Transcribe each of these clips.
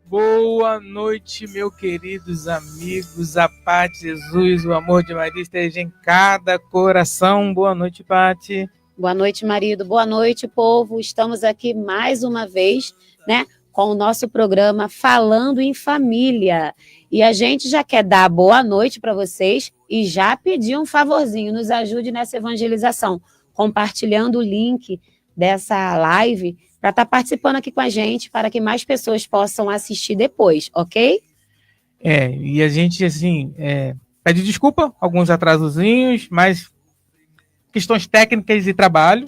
Boa noite, meus queridos amigos. A paz de Jesus, o amor de Maria esteja em cada coração. Boa noite, Pati. Boa noite, marido. Boa noite, povo. Estamos aqui mais uma vez, né, com o nosso programa Falando em Família. E a gente já quer dar boa noite para vocês e já pedir um favorzinho, nos ajude nessa evangelização, compartilhando o link dessa live para estar participando aqui com a gente, para que mais pessoas possam assistir depois, ok? E a gente, assim, pede desculpa, alguns atrasozinhos, mas questões técnicas e trabalho.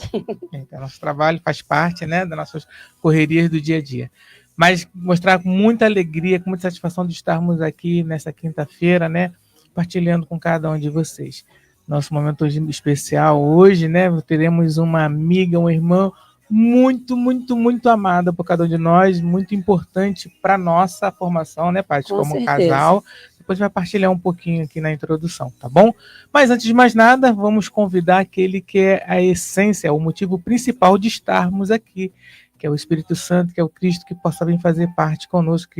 Nosso trabalho faz parte, né, das nossas correrias do dia a dia. Mas mostrar com muita alegria, com muita satisfação de estarmos aqui nessa quinta-feira, né, compartilhando com cada um de vocês. Nosso momento hoje especial, hoje, né, teremos uma amiga, uma irmã muito, muito, muito amada por cada um de nós, muito importante para nossa formação, né, Paty, como certeza. Casal. Depois vai partilhar um pouquinho aqui na introdução, tá bom? Mas antes de mais nada, vamos convidar aquele que é a essência, o motivo principal de estarmos aqui, que é o Espírito Santo, que é o Cristo, que possa vir fazer parte conosco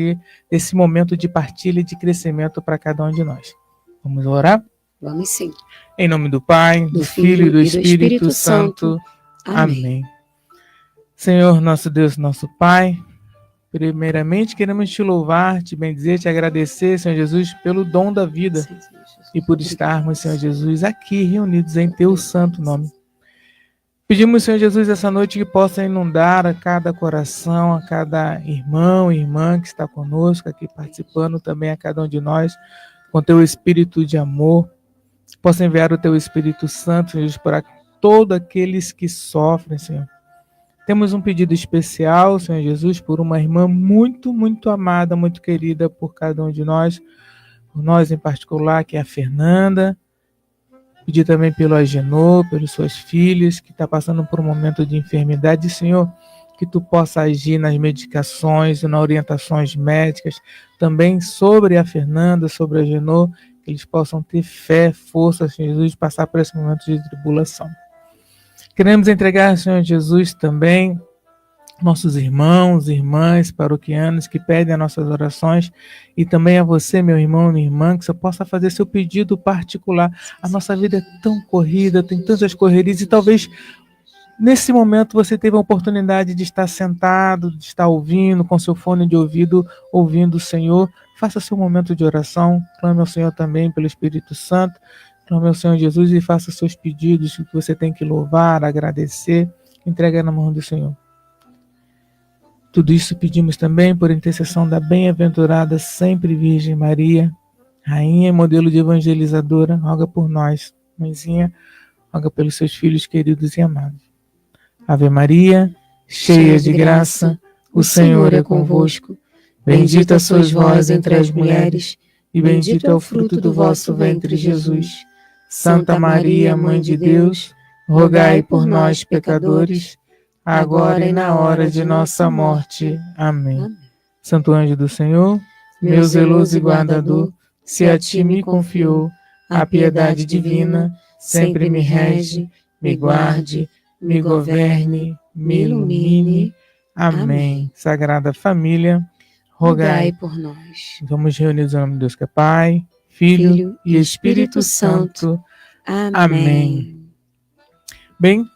desse momento de partilha e de crescimento para cada um de nós. Vamos orar? Vamos sim. Em nome do Pai, do Filho e do Espírito Santo. Amém. Senhor, nosso Deus, nosso Pai, primeiramente queremos te louvar, te bendizer, te agradecer, Senhor Jesus, pelo dom da vida e por estarmos, Senhor Jesus, aqui reunidos em teu santo nome. Pedimos, Senhor Jesus, essa noite que possa inundar a cada coração, a cada irmão e irmã que está conosco aqui participando, também a cada um de nós, com teu espírito de amor. Possa enviar o teu Espírito Santo, Senhor Jesus, para todos aqueles que sofrem, Senhor. Temos um pedido especial, Senhor Jesus, por uma irmã muito, muito amada, muito querida por cada um de nós, por nós em particular, que é a Fernanda. Pedir também pelo Agenor, pelas suas filhas, que está passando por um momento de enfermidade. Senhor, que tu possa agir nas medicações e nas orientações médicas, também sobre a Fernanda, sobre a Agenor, que eles possam ter fé, força, Senhor Jesus, de passar por esse momento de tribulação. Queremos entregar, Senhor Jesus, também nossos irmãos e irmãs paroquianos que pedem as nossas orações e também a você, meu irmão e minha irmã, que você possa fazer seu pedido particular. A nossa vida é tão corrida, tem tantas correrias e talvez nesse momento você teve a oportunidade de estar sentado, de estar ouvindo, com seu fone de ouvido, ouvindo o Senhor. Faça seu momento de oração, clame ao Senhor também pelo Espírito Santo, clame ao Senhor Jesus e faça seus pedidos que você tem que louvar, agradecer, entrega na mão do Senhor. Tudo isso pedimos também por intercessão da bem-aventurada sempre Virgem Maria, Rainha e modelo de evangelizadora, roga por nós. Mãezinha, roga pelos seus filhos queridos e amados. Ave Maria, cheia de graça, o Senhor é convosco. Bendita sois vós entre as mulheres, e bendito é o fruto do vosso ventre, Jesus. Santa Maria, Mãe de Deus, rogai por nós, pecadores, agora e na hora de nossa morte. Amém. Santo anjo do Senhor, meu zeloso e guardador, se a ti me confiou a piedade divina, sempre me rege, me guarde, me governe, me ilumine. Amém. Sagrada Família, rogai por nós. Vamos reunidos em nome de Deus que é Pai, Filho e Espírito Santo. Amém. Bem,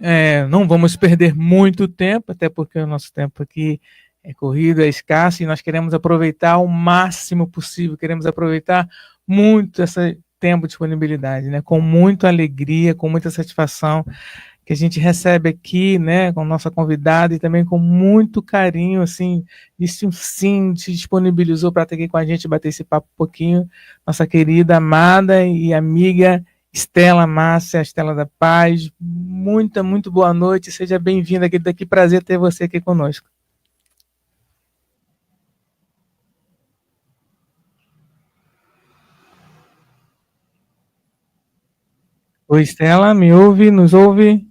não vamos perder muito tempo, até porque o nosso tempo aqui é corrido, é escasso, e nós queremos aproveitar o máximo possível, queremos aproveitar muito esse tempo de disponibilidade, né? Com muita alegria, com muita satisfação, que a gente recebe aqui, né, com nossa convidada, e também com muito carinho, assim, disse um sim, se disponibilizou para estar aqui com a gente, bater esse papo um pouquinho, nossa querida, amada e amiga Estela Márcia, Estela da Paz. Muito boa noite, seja bem-vinda, querida, que prazer ter você aqui conosco. Oi, Estela, me ouve, nos ouve?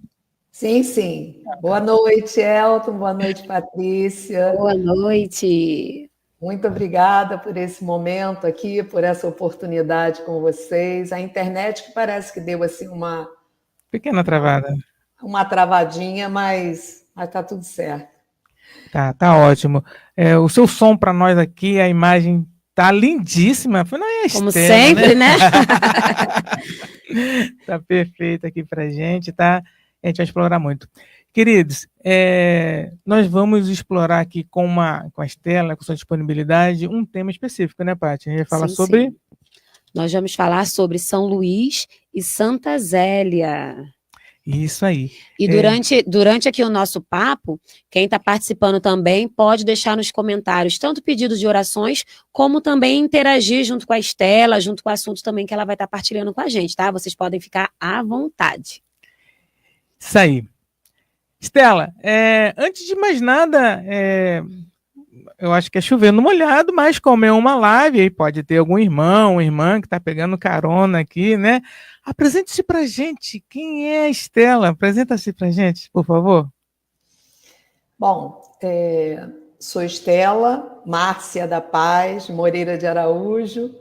Sim. Boa noite, Elton. Boa noite, Patrícia. Boa noite. Muito obrigada por esse momento aqui, por essa oportunidade com vocês. A internet que parece que deu assim uma pequena travada. Uma travadinha, mas está tudo certo. Tá ótimo. O seu som para nós aqui, a imagem tá lindíssima. Não é Como Estela, sempre, né? Tá perfeito aqui pra gente, tá? A gente vai explorar muito. Queridos, nós vamos explorar aqui com a Estela, com sua disponibilidade, um tema específico, né, Paty? A gente vai falar sobre... Sim. Nós vamos falar sobre São Luís e Santa Zélia. Isso aí. E durante aqui o nosso papo, quem está participando também pode deixar nos comentários tanto pedidos de orações, como também interagir junto com a Estela, junto com o assunto também que ela vai estar partilhando com a gente, tá? Vocês podem ficar à vontade. Isso aí. Estela, antes de mais nada, eu acho que é chovendo molhado, mas como é uma live, aí pode ter algum irmão, irmã que está pegando carona aqui, né? Apresente-se pra gente. Quem é a Estela? Apresenta-se pra gente, por favor. Bom, sou Estela Márcia da Paz Moreira de Araújo,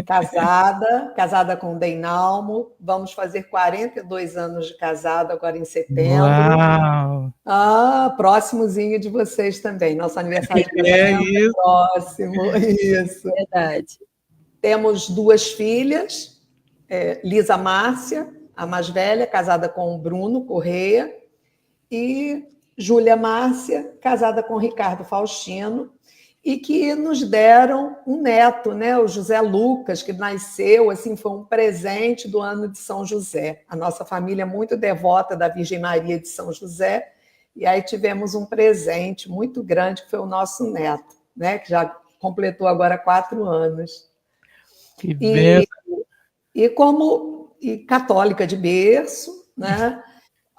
casada com o Deinalmo. Vamos fazer 42 anos de casado agora em setembro. Uau! Próximozinho de vocês também. Nosso aniversário de casamento é próximo. Isso. Verdade. Temos 2 filhas, Lisa Márcia, a mais velha, casada com o Bruno Correia, e Júlia Márcia, casada com Ricardo Faustino, e que nos deram um neto, né? O José Lucas, que nasceu, assim, foi um presente do ano de São José. A nossa família é muito devota da Virgem Maria de São José, e aí tivemos um presente muito grande, que foi o nosso neto, né? Que já completou agora 4 anos. Que bênção. E católica de berço, né?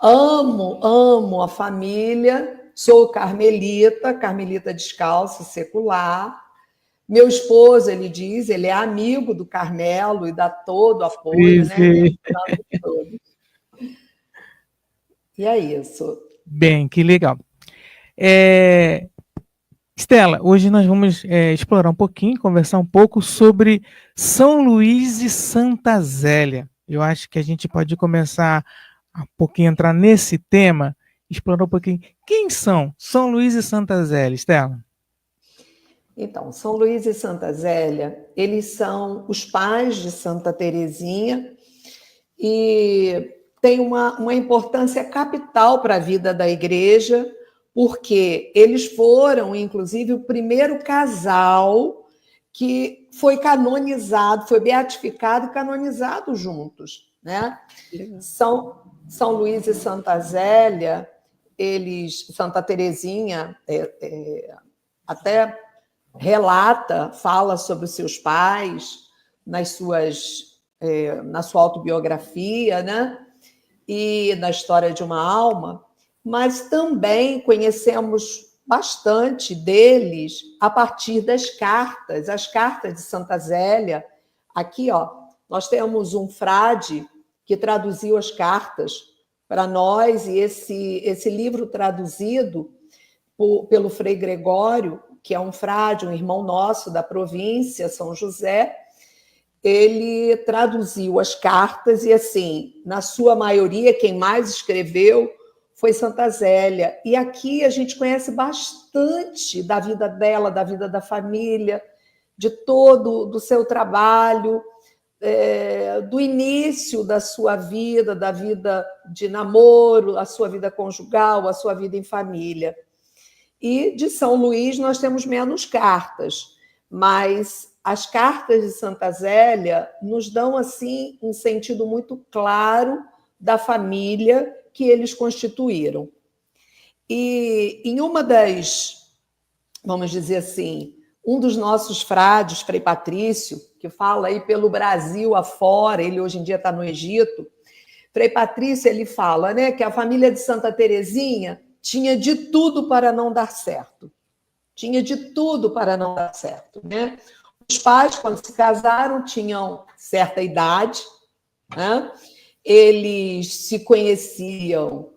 Amo a família, sou carmelita descalço, secular. Meu esposo, ele diz, ele é amigo do Carmelo e dá todo o apoio, né? E é isso. Bem, que legal. Estela, hoje nós vamos explorar um pouquinho, conversar um pouco sobre São Luís e Santa Zélia. Eu acho que a gente pode começar um pouquinho, entrar nesse tema, explorar um pouquinho. Quem são São Luís e Santa Zélia, Estela? Então, São Luís e Santa Zélia, eles são os pais de Santa Teresinha e tem uma importância capital para a vida da igreja, porque eles foram, inclusive, o primeiro casal que foi canonizado, foi beatificado e canonizado juntos, né? São Luís e Santa Zélia, Santa Teresinha até fala sobre os seus pais na sua autobiografia, né? E na História de uma Alma, mas também conhecemos bastante deles a partir das cartas, as cartas de Santa Zélia. Aqui, nós temos um frade que traduziu as cartas para nós, e esse livro traduzido pelo Frei Gregório, que é um frade, um irmão nosso da província, São José, ele traduziu as cartas e, assim, na sua maioria, quem mais escreveu foi Santa Zélia. E aqui a gente conhece bastante da vida dela, da vida da família, de todo do seu trabalho, do início da sua vida, da vida de namoro, a sua vida conjugal, a sua vida em família. E de São Luís nós temos menos cartas, mas as cartas de Santa Zélia nos dão, assim, um sentido muito claro da família que eles constituíram. E em uma vamos dizer assim, um dos nossos frades, Frei Patrício, que fala aí pelo Brasil afora, ele hoje em dia está no Egito, Frei Patrício, ele fala, né, que a família de Santa Teresinha tinha de tudo para não dar certo. Tinha de tudo para não dar certo, né? Os pais, quando se casaram, tinham certa idade, né? Eles se conheciam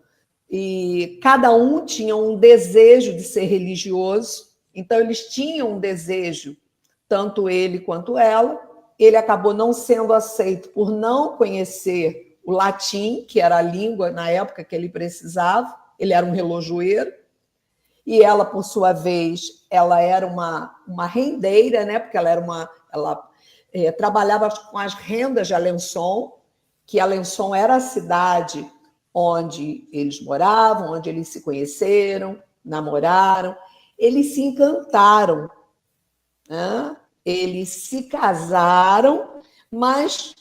e cada um tinha um desejo de ser religioso, então eles tinham um desejo, tanto ele quanto ela. Ele acabou não sendo aceito por não conhecer o latim, que era a língua na época que ele precisava, ele era um relojoeiro, e ela, por sua vez, ela era uma rendeira, né? Porque ela trabalhava com as rendas de Alençon, que Alençon era a cidade onde eles moravam, onde eles se conheceram, namoraram, eles se encantaram, né? Eles se casaram, mas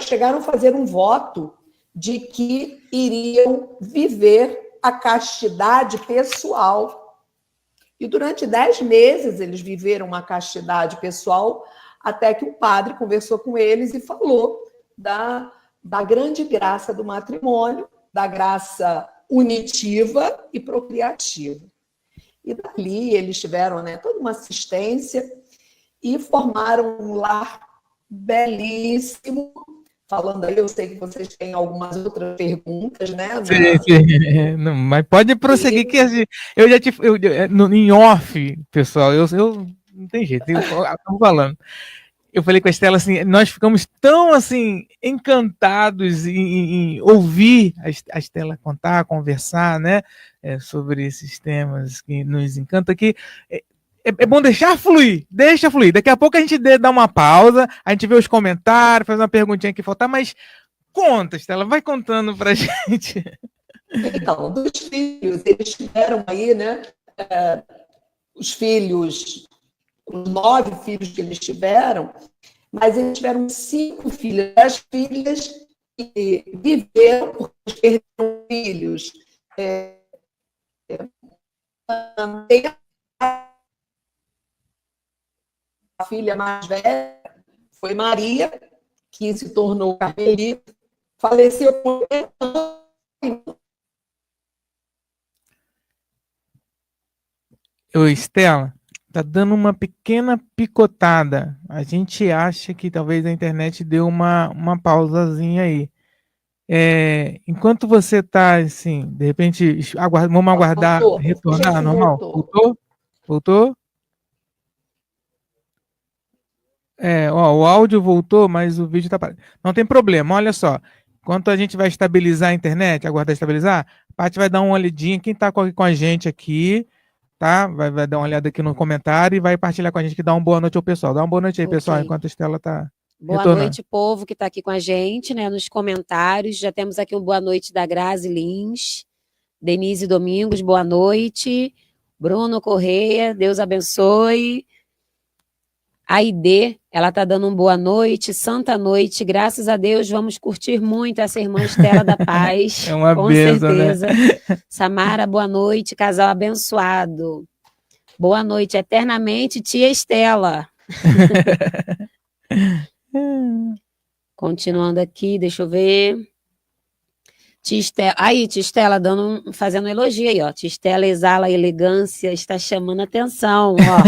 chegaram a fazer um voto de que iriam viver a castidade pessoal. E durante 10 meses eles viveram uma castidade pessoal, até que o padre conversou com eles e falou da grande graça do matrimônio, da graça unitiva e procriativa. E dali eles tiveram, né, toda uma assistência e formaram um lar belíssimo. Falando aí, eu sei que vocês têm algumas outras perguntas, né? Sim. Não, mas pode prosseguir, que eu já em off, pessoal, eu não tem jeito, eu tô falando. Eu falei com a Estela assim, nós ficamos tão assim encantados em ouvir a Estela contar, conversar, né, sobre esses temas que nos encanta, que é bom deixa fluir. Daqui a pouco a gente dá uma pausa, a gente vê os comentários, faz uma perguntinha que faltar, mas conta, Estela, vai contando pra gente. Então, dos filhos, eles tiveram aí, né, os 9 filhos que eles tiveram, mas eles tiveram 5 filhas. As filhas que viveram porque perderam filhos. Tem a filha mais velha, foi Maria, que se tornou carmelita, faleceu com 80 anos. Oi, Estela, tá dando uma pequena picotada. A gente acha que talvez a internet deu uma pausazinha aí. Enquanto você tá assim, de repente, vamos aguardar Voltou. retornar normal? Voltou? O áudio voltou, mas o vídeo tá parado. Não tem problema, olha só. Enquanto a gente vai estabilizar a internet, aguardar estabilizar, a Paty vai dar uma olhadinha. Quem tá com a gente aqui, tá? Vai dar uma olhada aqui no comentário e vai partilhar com a gente, que dá uma boa noite ao pessoal. Dá uma boa noite aí, pessoal, enquanto a Estela tá boa retornando. noite, povo que está aqui com a gente, né, nos comentários. Já temos aqui um boa noite da Grazi Lins, Denise Domingos, boa noite. Bruno Correia, Deus abençoe. Aide, ela está dando um boa noite, santa noite, graças a Deus, vamos curtir muito essa irmã Estela da Paz. É uma com bênção, certeza. Né? Samara, boa noite, casal abençoado. Boa noite, eternamente, tia Estela. Continuando aqui, deixa eu ver. Tia Estela, tia Estela fazendo um elogio aí, ó. Tia Estela exala elegância, está chamando atenção, ó.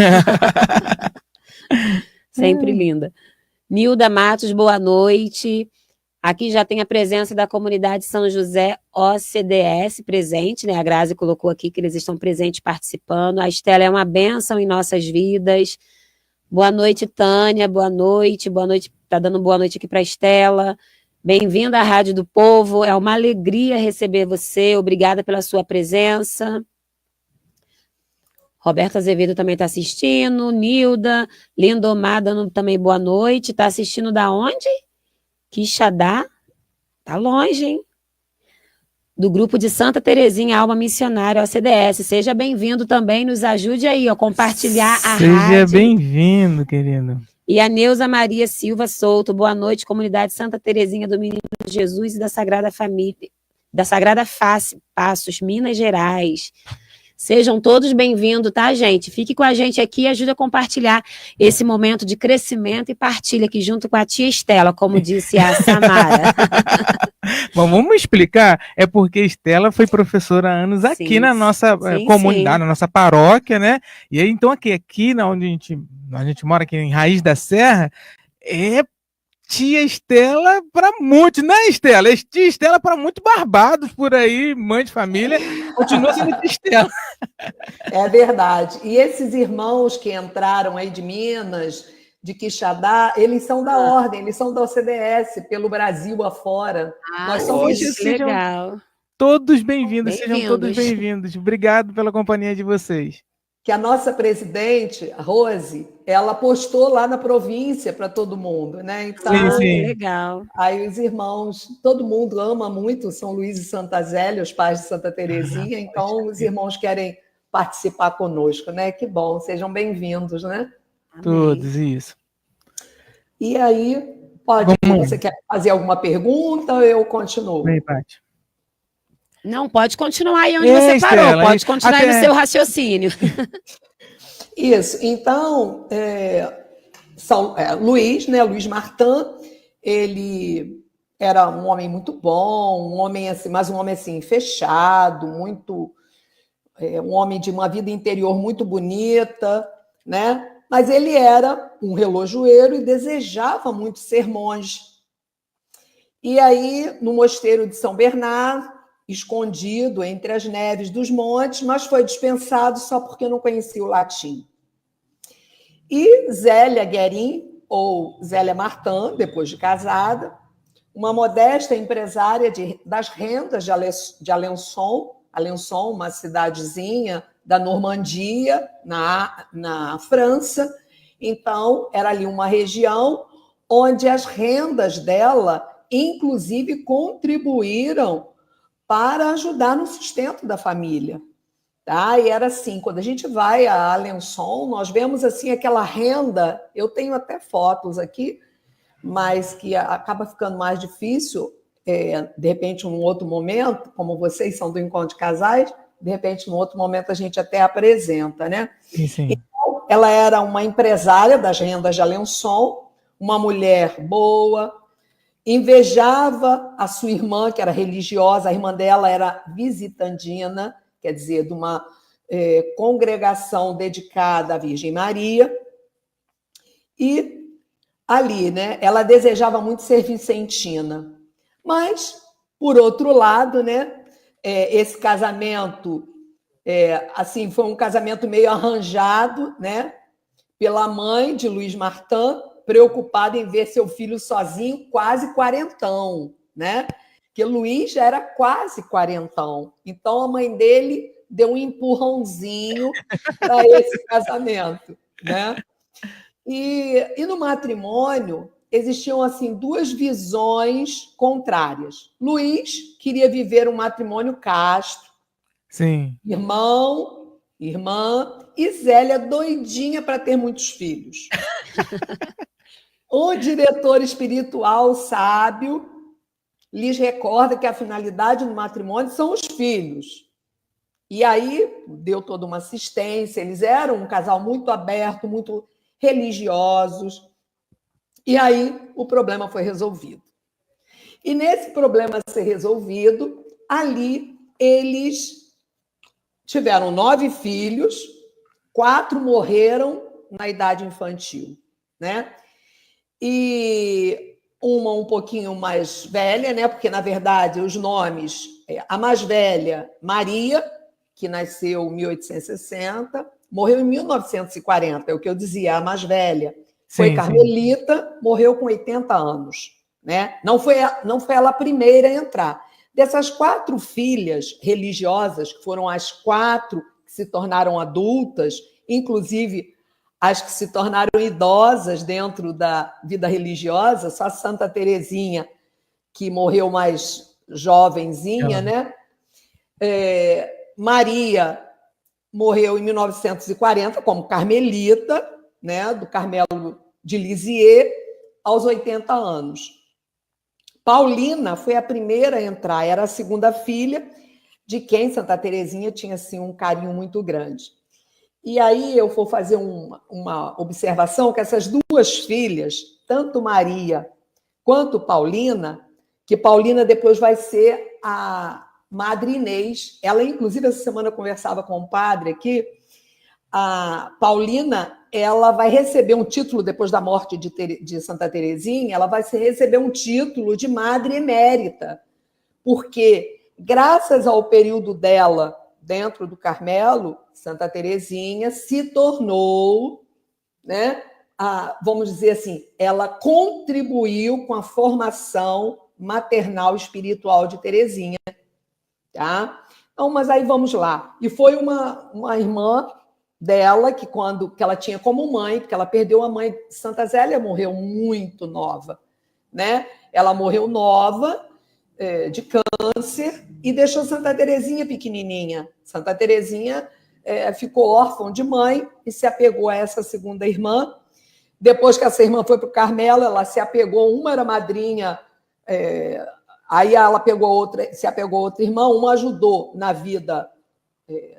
Sempre linda. Nilda Matos, boa noite. Aqui já tem a presença da comunidade São José OCDS presente, né? A Grazi colocou aqui que eles estão presentes participando. A Estela é uma bênção em nossas vidas. Boa noite, Tânia, boa noite. Tá dando boa noite aqui para a Estela. Bem-vinda à Rádio do Povo, é uma alegria receber você, obrigada pela sua presença. Roberto Azevedo também está assistindo, Nilda, Lindomar dando também boa noite, está assistindo da onde? Quixadá, tá longe, hein? Do grupo de Santa Terezinha, Alma Missionária, OCDS. Seja bem-vindo também, nos ajude aí a compartilhar a rádio. Seja bem-vindo, querido. E a Neuza Maria Silva Souto, boa noite, comunidade Santa Terezinha do Menino Jesus e da Sagrada Família, da Sagrada Face, Passos, Minas Gerais. Sejam todos bem-vindos, tá, gente? Fique com a gente aqui e ajude a compartilhar esse momento de crescimento e partilha aqui junto com a tia Estela, como disse a Samara. Bom, vamos explicar. É porque Estela foi professora há anos aqui na nossa comunidade, na nossa paróquia, né? E aí, então, aqui onde a gente mora, aqui em Raiz da Serra, é tia Estela para muitos, né, Estela? É tia Estela para muitos barbados por aí, mãe de família, continua sendo tia Estela. É verdade. E esses irmãos que entraram aí de Minas, de Quixadá, eles são da ordem, eles são da OCDS, pelo Brasil afora. Nós somos legal. todos bem-vindos, sejam todos bem-vindos. Obrigado pela companhia de vocês. Que a nossa presidente, a Rose, ela postou lá na província para todo mundo, né? Então, sim. Legal. Aí os irmãos, todo mundo ama muito São Luís e Santa Zélia, os pais de Santa Terezinha, então os irmãos querem participar conosco, né? Que bom, sejam bem-vindos, né? Todos, isso. E aí, você quer fazer alguma pergunta ou eu continuo? Bem, Paty. Não, pode continuar aí onde você parou, Estela, pode continuar aí no seu raciocínio. Isso, então, Luiz, né, Luiz Martin, ele era um homem muito bom, um homem assim, mas um homem assim, fechado, muito, um homem de uma vida interior muito bonita, né? Mas ele era um relojoeiro e desejava muito ser monge. E aí, no mosteiro de São Bernardo, escondido entre as neves dos montes, mas foi dispensado só porque não conhecia o latim. E Zélia Guerin, ou Zélia Martin, depois de casada, uma modesta empresária das rendas de Alençon, uma cidadezinha da Normandia, na França. Então, era ali uma região onde as rendas dela, inclusive, contribuíram para ajudar no sustento da família. Tá? E era assim, quando a gente vai a Alençon, nós vemos assim aquela renda, eu tenho até fotos aqui, mas que acaba ficando mais difícil, de repente, num outro momento, como vocês são do Encontro de Casais, de repente, num outro momento, a gente até apresenta, né? Sim. Então, ela era uma empresária das rendas de Alençon, uma mulher boa, invejava a sua irmã, que era religiosa, a irmã dela era visitandina, quer dizer, de uma congregação dedicada à Virgem Maria, e ali, né, ela desejava muito ser vicentina. Mas, por outro lado, né, esse casamento, assim, foi um casamento meio arranjado, né, pela mãe de Luiz Martin, preocupada em ver seu filho sozinho, quase quarentão, né? Porque Luiz já era quase quarentão. Então, a mãe dele deu um empurrãozinho para esse casamento, né? E no matrimônio, existiam assim duas visões contrárias. Luiz queria viver um matrimônio casto. Sim. Irmão, irmã, e Zélia doidinha para ter muitos filhos. O diretor espiritual sábio lhes recorda que a finalidade do matrimônio são os filhos. E aí deu toda uma assistência, eles eram um casal muito aberto, muito religiosos. E aí o problema foi resolvido. E nesse problema ser resolvido, ali eles tiveram 9 filhos, 4 morreram na idade infantil, né? E uma um pouquinho mais velha, né? Porque, na verdade, os nomes... A mais velha, Maria, que nasceu em 1860, morreu em 1940, é o que eu dizia, a mais velha. Foi carmelita, morreu com 80 anos. Né? Não foi ela a primeira a entrar. Dessas 4 filhas religiosas, que foram as 4 que se tornaram adultas, inclusive as que se tornaram idosas dentro da vida religiosa, só Santa Terezinha, que morreu mais jovenzinha, né? Maria morreu em 1940 como carmelita, né? Do Carmelo de Lisieux, aos 80 anos. Paulina foi a primeira a entrar, era a segunda filha, de quem Santa Terezinha tinha assim, um carinho muito grande. E aí eu vou fazer uma observação que essas 2 filhas, tanto Maria quanto Paulina, que Paulina depois vai ser a Madre Inês, ela inclusive essa semana eu conversava com o padre aqui, a Paulina, ela vai receber um título depois da morte de Santa Terezinha, ela vai receber um título de Madre Emérita, porque graças ao período dela dentro do Carmelo, Santa Terezinha se tornou, né, vamos dizer assim, ela contribuiu com a formação maternal espiritual de Terezinha. tá? Então, mas aí vamos lá. E foi uma irmã dela que que ela tinha como mãe, porque ela perdeu a mãe. Santa Zélia morreu muito nova, né? Ela morreu nova, de câncer, e deixou Santa Terezinha pequenininha. Santa Terezinha ficou órfã de mãe e se apegou a essa segunda irmã. Depois que essa irmã foi para o Carmelo, ela se apegou, uma era madrinha, aí ela se apegou a outra irmã, uma ajudou na vida,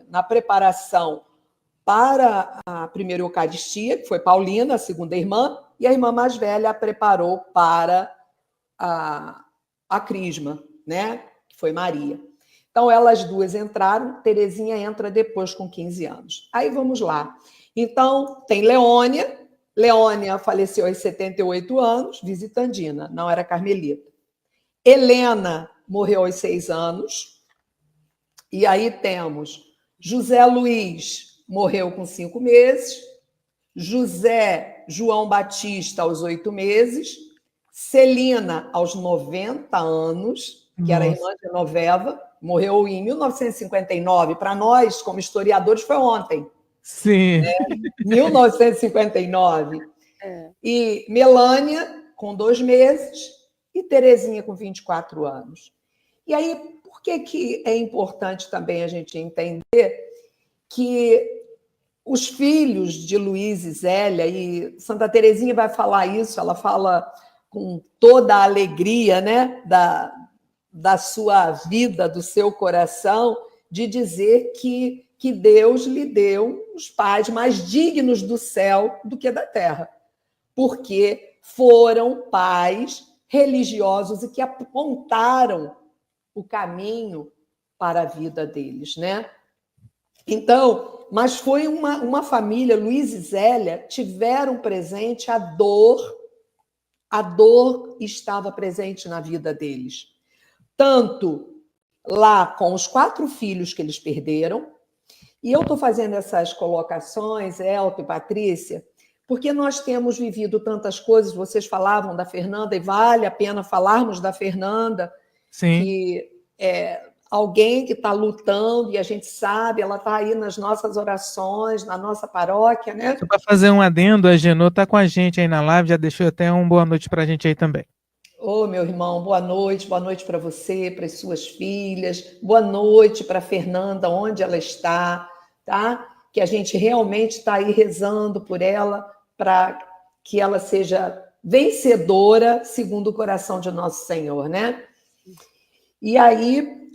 na preparação para a primeira Eucaristia, que foi Paulina, a segunda irmã, e a irmã mais velha a preparou para a Crisma, né? Que foi Maria. Então, elas duas entraram, Terezinha entra depois com 15 anos. Aí vamos lá. Então, tem Leônia. Leônia faleceu aos 78 anos, visitandina, não era carmelita. Helena morreu aos 6 anos. E aí temos José Luiz, morreu com 5 meses. José João Batista, aos 8 meses. Celina, aos 90 anos, que era irmã de Genoveva, morreu em 1959. Para nós, como historiadores, foi ontem. Sim. 1959. E Melânia, com 2 meses, e Terezinha, com 24 anos. E aí, por que é importante também a gente entender que os filhos de Luiz e Zélia, e Santa Terezinha vai falar isso, ela fala com toda a alegria, né, da sua vida, do seu coração, de dizer que Deus lhe deu os pais mais dignos do céu do que da terra, porque foram pais religiosos e que apontaram o caminho para a vida deles, né? Então, mas foi uma família, Luiz e Zélia tiveram presente a dor estava presente na vida deles. Tanto lá com os 4 filhos que eles perderam, e eu estou fazendo essas colocações, Elton e Patrícia, porque nós temos vivido tantas coisas, vocês falavam da Fernanda, e vale a pena falarmos da Fernanda, Sim. que é alguém que está lutando, e a gente sabe, ela está aí nas nossas orações, na nossa paróquia, né? Só para fazer um adendo, a Genô está com a gente aí na live, já deixou até uma boa noite para a gente aí também. Ô, meu irmão, boa noite para você, para as suas filhas, boa noite para a Fernanda, onde ela está, tá? Que a gente realmente está aí rezando por ela, para que ela seja vencedora, segundo o coração de nosso Senhor, né? E aí,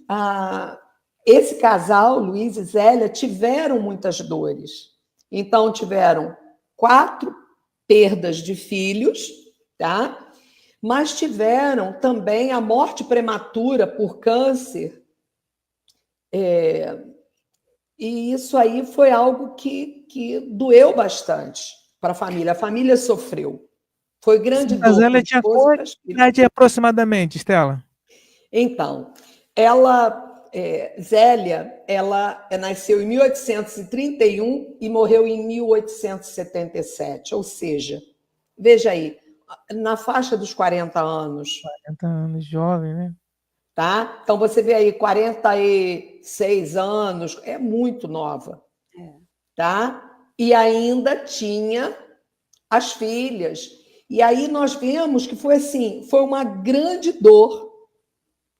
esse casal, Luiz e Zélia, tiveram muitas dores. Então, tiveram 4 perdas de filhos, tá? Mas tiveram também a morte prematura por câncer. E isso aí foi algo que doeu bastante para a família. A família sofreu. Foi grande Santa dor. Zélia tinha qual idade aproximadamente, Estela? Então, Zélia, ela nasceu em 1831 e morreu em 1877. Ou seja, veja aí, na faixa dos 40 anos. 40 anos, jovem, né? Tá? Então, você vê aí, 46 anos, é muito nova. Tá? E ainda tinha as filhas. E aí nós vemos que foi assim, foi uma grande dor.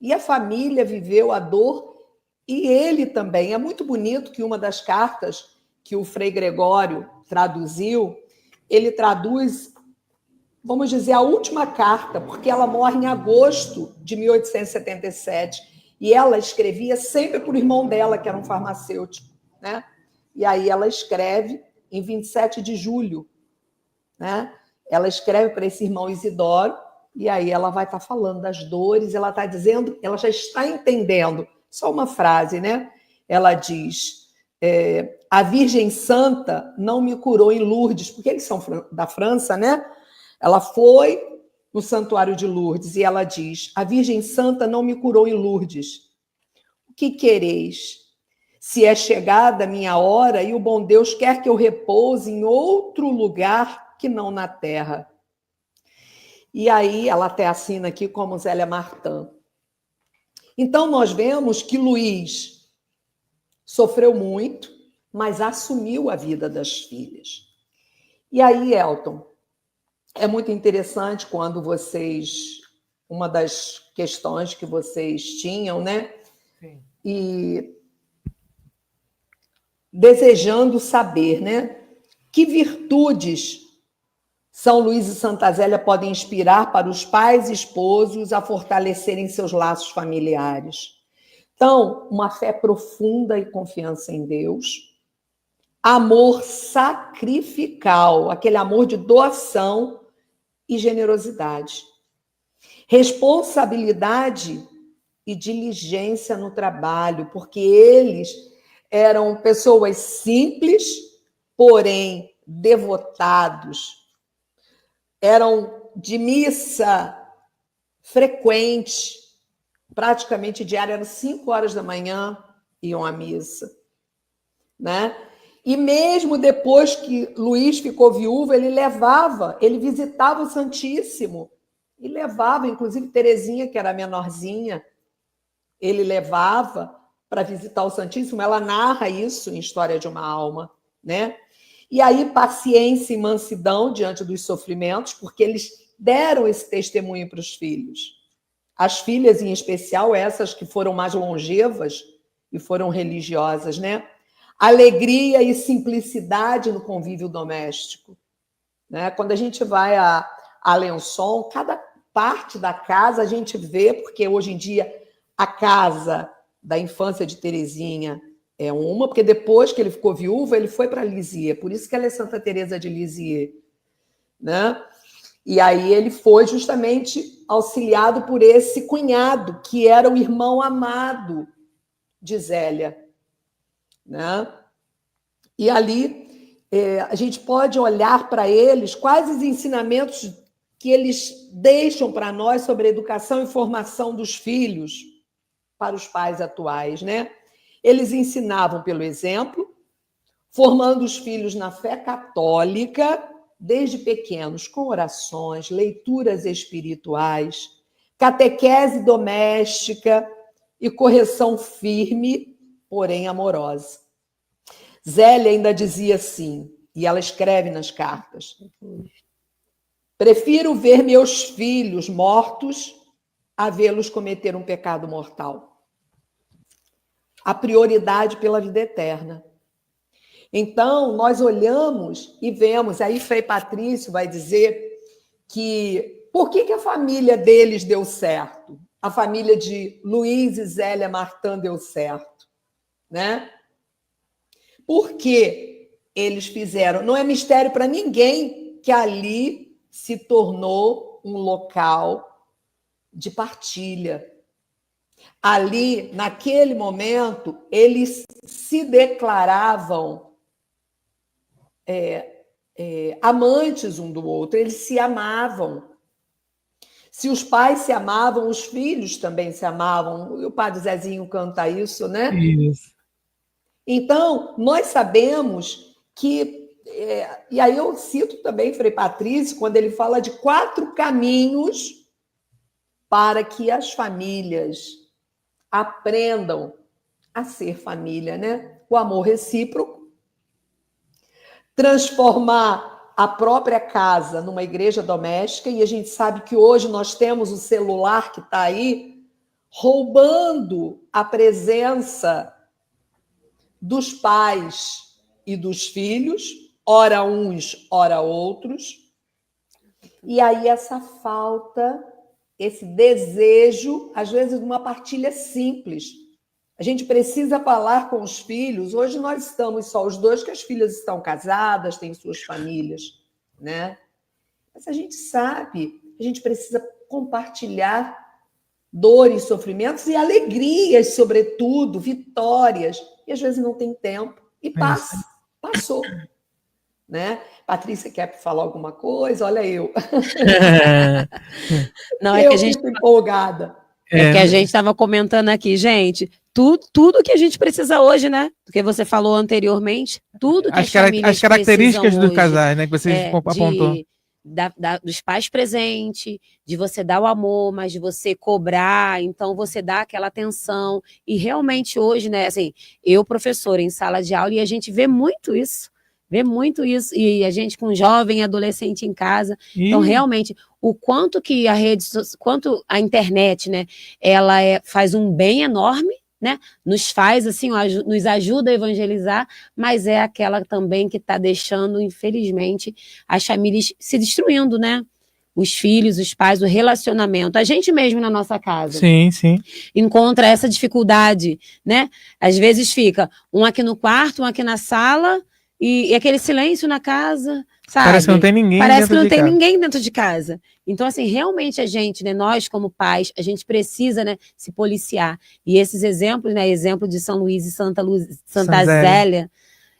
E a família viveu a dor, e ele também. É muito bonito que uma das cartas que o Frei Gregório traduziu, ele traduz, vamos dizer, a última carta, porque ela morre em agosto de 1877, e ela escrevia sempre para o irmão dela, que era um farmacêutico, né? E aí ela escreve em 27 de julho, né? Ela escreve para esse irmão Isidoro, e aí ela vai estar falando das dores, ela está dizendo, ela já está entendendo. Só uma frase, né? Ela diz, a Virgem Santa não me curou em Lourdes, porque eles são da França, né? Ela foi no Santuário de Lourdes e ela diz, a Virgem Santa não me curou em Lourdes. O que quereis? Se é chegada a minha hora e o bom Deus quer que eu repouse em outro lugar que não na terra. E aí ela até assina aqui como Zélia Martã. Então, nós vemos que Luiz sofreu muito, mas assumiu a vida das filhas. E aí, Elton, é muito interessante quando vocês... Uma das questões que vocês tinham, né? Sim. E desejando saber, né? Que virtudes São Luís e Santa Zélia podem inspirar para os pais e esposos a fortalecerem seus laços familiares. Então, uma fé profunda e confiança em Deus, amor sacrificial, aquele amor de doação e generosidade, responsabilidade e diligência no trabalho, porque eles eram pessoas simples, porém devotados, eram de missa frequente, praticamente diária, eram 5 horas da manhã, iam à missa, né? E mesmo depois que Luís ficou viúvo, ele visitava o Santíssimo, e levava, inclusive Terezinha, que era a menorzinha, ele levava para visitar o Santíssimo. Ela narra isso em História de uma Alma, né? E aí, paciência e mansidão diante dos sofrimentos, porque eles deram esse testemunho para os filhos. As filhas, em especial, essas que foram mais longevas e foram religiosas, né? Alegria e simplicidade no convívio doméstico, né? Quando a gente vai a Alençon, cada parte da casa a gente vê, porque hoje em dia a casa da infância de Terezinha é uma, porque depois que ele ficou viúvo, ele foi para Lisieux, por isso que ela é Santa Teresa de Lisieux, né? E aí ele foi justamente auxiliado por esse cunhado, que era o irmão amado de Zélia, né? E ali a gente pode olhar para eles, quais os ensinamentos que eles deixam para nós sobre a educação e formação dos filhos para os pais atuais, né? Eles ensinavam pelo exemplo, formando os filhos na fé católica, desde pequenos, com orações, leituras espirituais, catequese doméstica e correção firme, porém amorosa. Zélia ainda dizia assim, e ela escreve nas cartas: prefiro ver meus filhos mortos a vê-los cometer um pecado mortal. A prioridade pela vida eterna. Então, nós olhamos e vemos, aí Frei Patrício vai dizer que por que a família deles deu certo? A família de Luís e Zélia Martã deu certo, né? Porque eles fizeram, não é mistério para ninguém que ali se tornou um local de partilha. Ali, naquele momento, eles se declaravam amantes um do outro, eles se amavam. Se os pais se amavam, os filhos também se amavam. O padre Zezinho canta isso, né? Isso. Então, nós sabemos que... e aí eu cito também Frei Patrício, quando ele fala de 4 caminhos para que as famílias aprendam a ser família, né? O amor recíproco, transformar a própria casa numa igreja doméstica, e a gente sabe que hoje nós temos o celular que está aí roubando a presença dos pais e dos filhos, ora uns, ora outros, e aí essa falta, esse desejo, às vezes, de uma partilha simples. A gente precisa falar com os filhos. Hoje nós estamos só os dois, que as filhas estão casadas, têm suas famílias, né? Mas a gente sabe, a gente precisa compartilhar dores, sofrimentos e alegrias, sobretudo, vitórias. E às vezes não tem tempo. E passou. Né? Patrícia quer falar alguma coisa? Olha eu. Não, é que a gente fico empolgada. É que a gente estava comentando aqui, gente, tudo que a gente precisa hoje, né? Do que você falou anteriormente, tudo que as características do casais, né? Que vocês apontou. dos pais presentes, de você dar o amor, mas de você cobrar, então você dá aquela atenção. E realmente hoje, né, assim, eu, professora em sala de aula, e a gente vê muito isso, e a gente com jovem, adolescente em casa. Então, realmente, o quanto que quanto a internet, né, ela faz um bem enorme, né, nos faz, assim, nos ajuda a evangelizar, mas é aquela também que está deixando, infelizmente, as famílias se destruindo, né? Os filhos, os pais, o relacionamento. A gente mesmo na nossa casa. Sim, sim. Encontra essa dificuldade, né? Às vezes fica um aqui no quarto, um aqui na sala, e aquele silêncio na casa, sabe? Parece que não tem ninguém Parece que não tem ninguém dentro de casa. Então, assim, realmente a gente, né, nós como pais, a gente precisa, né, se policiar. E esses exemplos, né, exemplo de São Luís e Santa Zélia,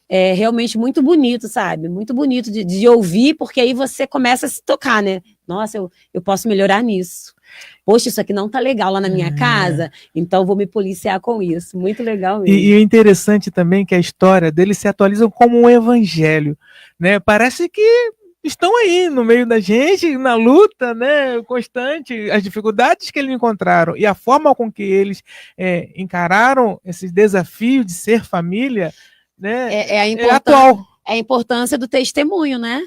é realmente muito bonito, sabe? Muito bonito de ouvir, porque aí você começa a se tocar, né? Nossa, eu posso melhorar nisso. Poxa, isso aqui não tá legal lá na minha casa, então vou me policiar com isso. Muito legal mesmo. E é interessante também que a história deles se atualiza como um evangelho, né? Parece que estão aí no meio da gente, na luta, né, constante, as dificuldades que eles encontraram e a forma com que eles encararam esses desafios de ser família, né, é atual. É a importância do testemunho, né?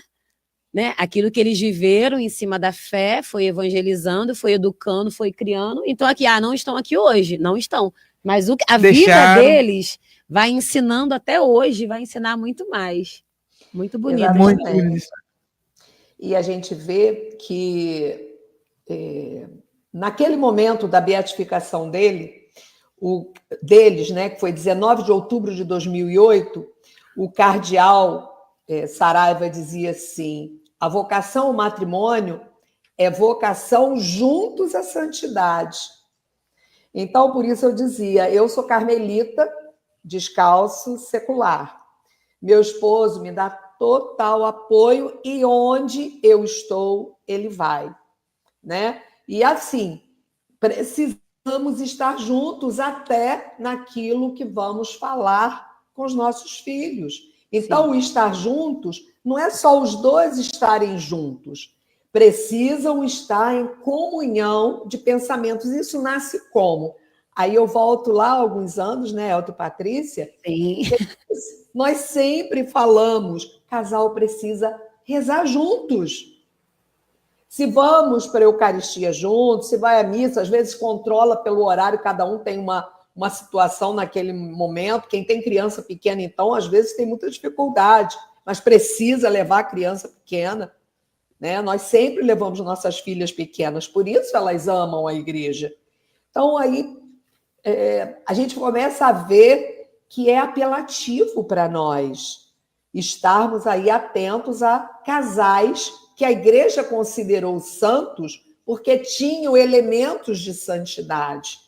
Aquilo que eles viveram em cima da fé, foi evangelizando, foi educando, foi criando. Então aqui, não estão aqui hoje, não estão. Mas a vida deles vai ensinando até hoje, vai ensinar muito mais. Muito bonito. Muito bonito. E a gente vê que naquele momento da beatificação deles, né, que foi 19 de outubro de 2008, o cardeal Saraiva dizia assim: a vocação ao matrimônio é vocação juntos à santidade. Então, por isso eu dizia, eu sou carmelita, descalço, secular. Meu esposo me dá total apoio e onde eu estou, ele vai, né? E assim, precisamos estar juntos até naquilo que vamos falar com os nossos filhos. Então, o estar juntos não é só os dois estarem juntos, precisam estar em comunhão de pensamentos. Isso nasce como? Aí eu volto lá há alguns anos, né, Elton e Patrícia? Sim. Nós sempre falamos, casal precisa rezar juntos. Se vamos para a Eucaristia juntos, se vai à missa, às vezes controla pelo horário, cada um tem uma situação naquele momento. Quem tem criança pequena, então, às vezes tem muita dificuldade, mas precisa levar a criança pequena, né? Nós sempre levamos nossas filhas pequenas, por isso elas amam a igreja. Então, aí, a gente começa a ver que é apelativo para nós estarmos aí atentos a casais que a igreja considerou santos porque tinham elementos de santidade,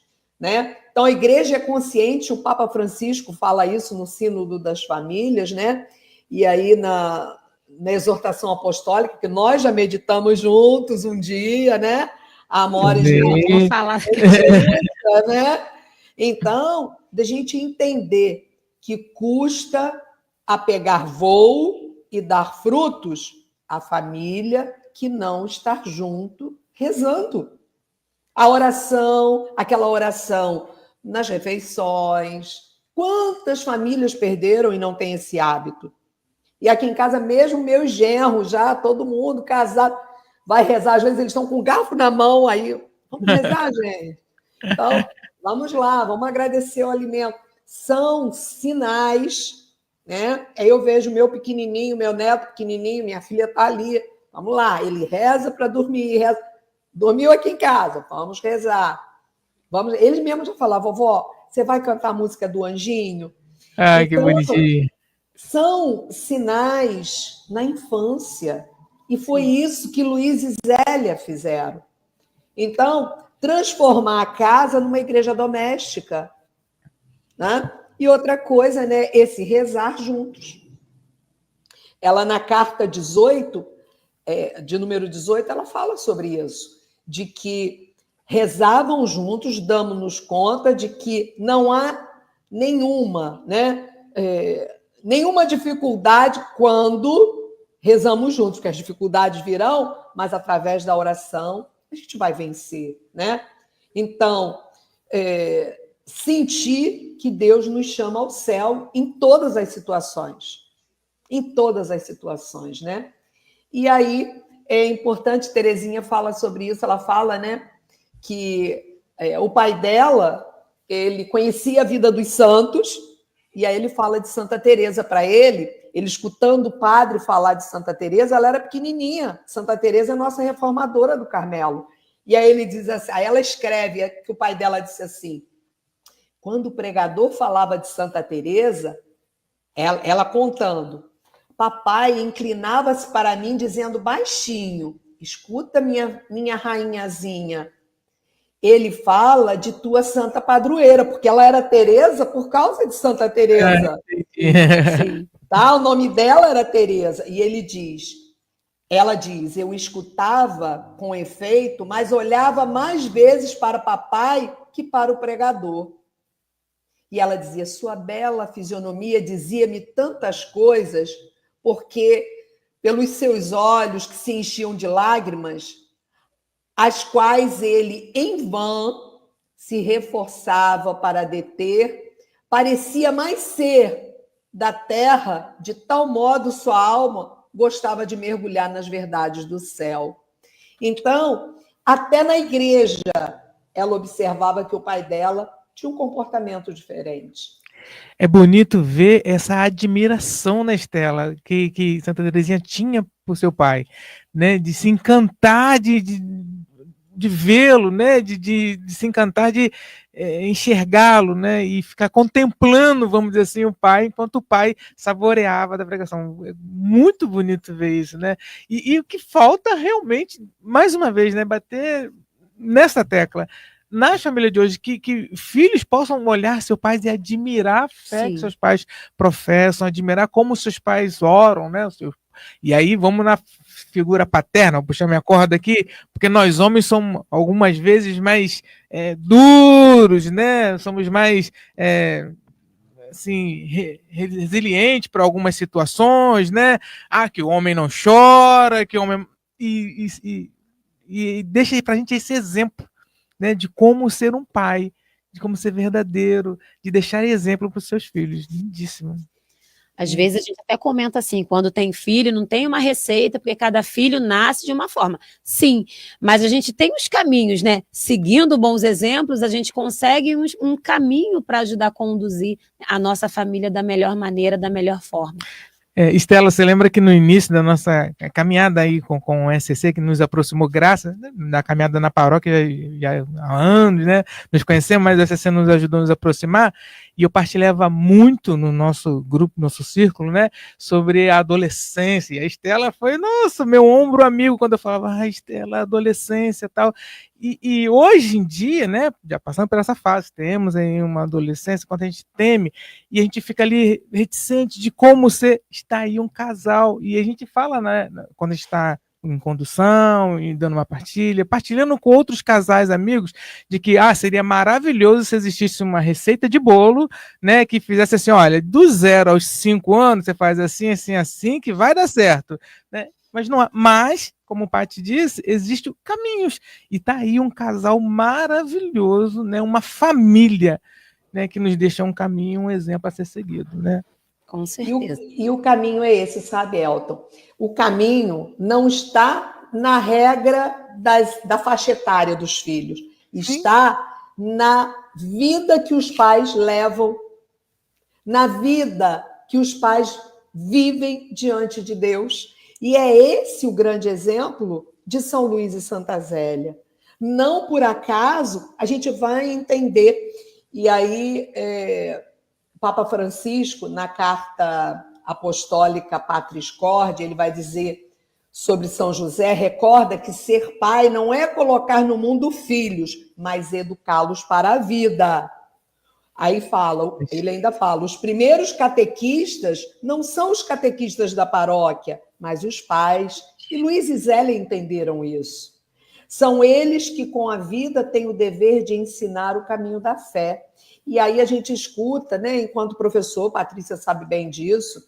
né? Então, a igreja é consciente, o Papa Francisco fala isso no Sínodo das Famílias, né? E aí na exortação apostólica, que nós já meditamos juntos um dia, né? A Amores, vamos falar, né? Então, da gente entender que custa a pegar voo e dar frutos a família que não está junto rezando. A oração, aquela oração nas refeições. Quantas famílias perderam e não têm esse hábito? E aqui em casa mesmo, meus genros, já todo mundo casado, vai rezar. Às vezes eles estão com o garfo na mão, aí, vamos rezar, gente? Então, vamos lá, vamos agradecer o alimento. São sinais, né? Aí eu vejo meu pequenininho, meu neto pequenininho, minha filha está ali. Vamos lá, ele reza para dormir, reza. Dormiu aqui em casa, vamos rezar. Vamos. Eles mesmos já falavam, vovó, você vai cantar a música do Anjinho? Ai, então, que bonitinho. São sinais na infância. E foi isso que Luís e Zélia fizeram. Então, transformar a casa numa igreja doméstica. Né? E outra coisa, né? Esse rezar juntos. Ela, na carta 18, de número 18, ela fala sobre isso. De que rezavam juntos, damos-nos conta de que não há nenhuma, né? Nenhuma dificuldade quando rezamos juntos, porque as dificuldades virão, mas através da oração a gente vai vencer, né? Então, sentir que Deus nos chama ao céu em todas as situações. Em todas as situações, né? E aí é importante, Terezinha fala sobre isso, ela fala, né, que o pai dela, ele conhecia a vida dos santos, e aí ele fala de Santa Teresa para ele escutando o padre falar de Santa Teresa, ela era pequenininha. Santa Teresa é nossa reformadora do Carmelo. E aí ele diz assim, aí ela escreve que o pai dela disse assim: quando o pregador falava de Santa Teresa, ela contando, papai inclinava-se para mim dizendo baixinho: escuta, minha rainhazinha, ele fala de tua santa padroeira, porque ela era Teresa por causa de Santa Teresa. Sim. Tá? O nome dela era Teresa. E ela diz, eu escutava com efeito, mas olhava mais vezes para papai que para o pregador. E ela dizia, sua bela fisionomia dizia-me tantas coisas, porque pelos seus olhos que se enchiam de lágrimas, as quais ele, em vão, se reforçava para deter, parecia mais ser da terra, de tal modo sua alma gostava de mergulhar nas verdades do céu. Então, até na igreja, ela observava que o pai dela tinha um comportamento diferente. É bonito ver essa admiração na Estela que Santa Teresinha tinha por seu pai, né? De se encantar de vê-lo, né? De se encantar de enxergá-lo, né? E ficar contemplando, vamos dizer assim, o pai, enquanto o pai saboreava da pregação. É muito bonito ver isso, né? E o que falta realmente, mais uma vez, né? Bater nessa tecla. Na família de hoje, que filhos possam olhar seus pais e admirar a fé que seus pais professam, admirar como seus pais oram, né? E aí vamos na figura paterna, vou puxar minha corda aqui, porque nós homens somos algumas vezes mais duros, né? Somos mais assim, resilientes para algumas situações, né? Que o homem não chora, que o homem... E deixa para a gente esse exemplo, né, de como ser um pai, de como ser verdadeiro, de deixar exemplo para os seus filhos. Lindíssimo. Às vezes a gente até comenta assim, quando tem filho, não tem uma receita, porque cada filho nasce de uma forma. Sim, mas a gente tem os caminhos, né? Seguindo bons exemplos, a gente consegue um caminho para ajudar a conduzir a nossa família da melhor maneira, da melhor forma. Estela, você lembra que no início da nossa caminhada aí com o SCC, que nos aproximou, graças da caminhada na paróquia já há anos, né? Nos conhecemos, mas o SCC nos ajudou a nos aproximar, e eu partilhava muito no nosso grupo, nosso círculo, né? Sobre a adolescência. E a Estela foi, nossa, meu ombro amigo, quando eu falava, Estela, adolescência e tal. E hoje em dia, né, já passando por essa fase, temos aí uma adolescência, quando a gente teme, e a gente fica ali reticente de como está aí um casal, e a gente fala, né, quando a gente está em condução, e dando uma partilhando com outros casais amigos, de que seria maravilhoso se existisse uma receita de bolo, né, que fizesse assim, olha, do 0 aos 5 anos, você faz assim, assim, assim, que vai dar certo, né? Mas, como o Paty disse, existem caminhos. E está aí um casal maravilhoso, né? Uma família, né? Que nos deixa um caminho, um exemplo a ser seguido, né? Com certeza. E o caminho é esse, sabe, Elton? O caminho não está na regra da faixa etária dos filhos. Está na vida que os pais levam, na vida que os pais vivem diante de Deus. E é esse o grande exemplo de São Luís e Santa Zélia. Não por acaso a gente vai entender. E aí, Papa Francisco, na carta apostólica Patris Corde, ele vai dizer sobre São José, recorda que ser pai não é colocar no mundo filhos, mas educá-los para a vida. Aí ele ainda fala, os primeiros catequistas não são os catequistas da paróquia, mas os pais. E Luís e Zélia entenderam isso. São eles que, com a vida, têm o dever de ensinar o caminho da fé. E aí a gente escuta, né, enquanto professor, Patrícia sabe bem disso,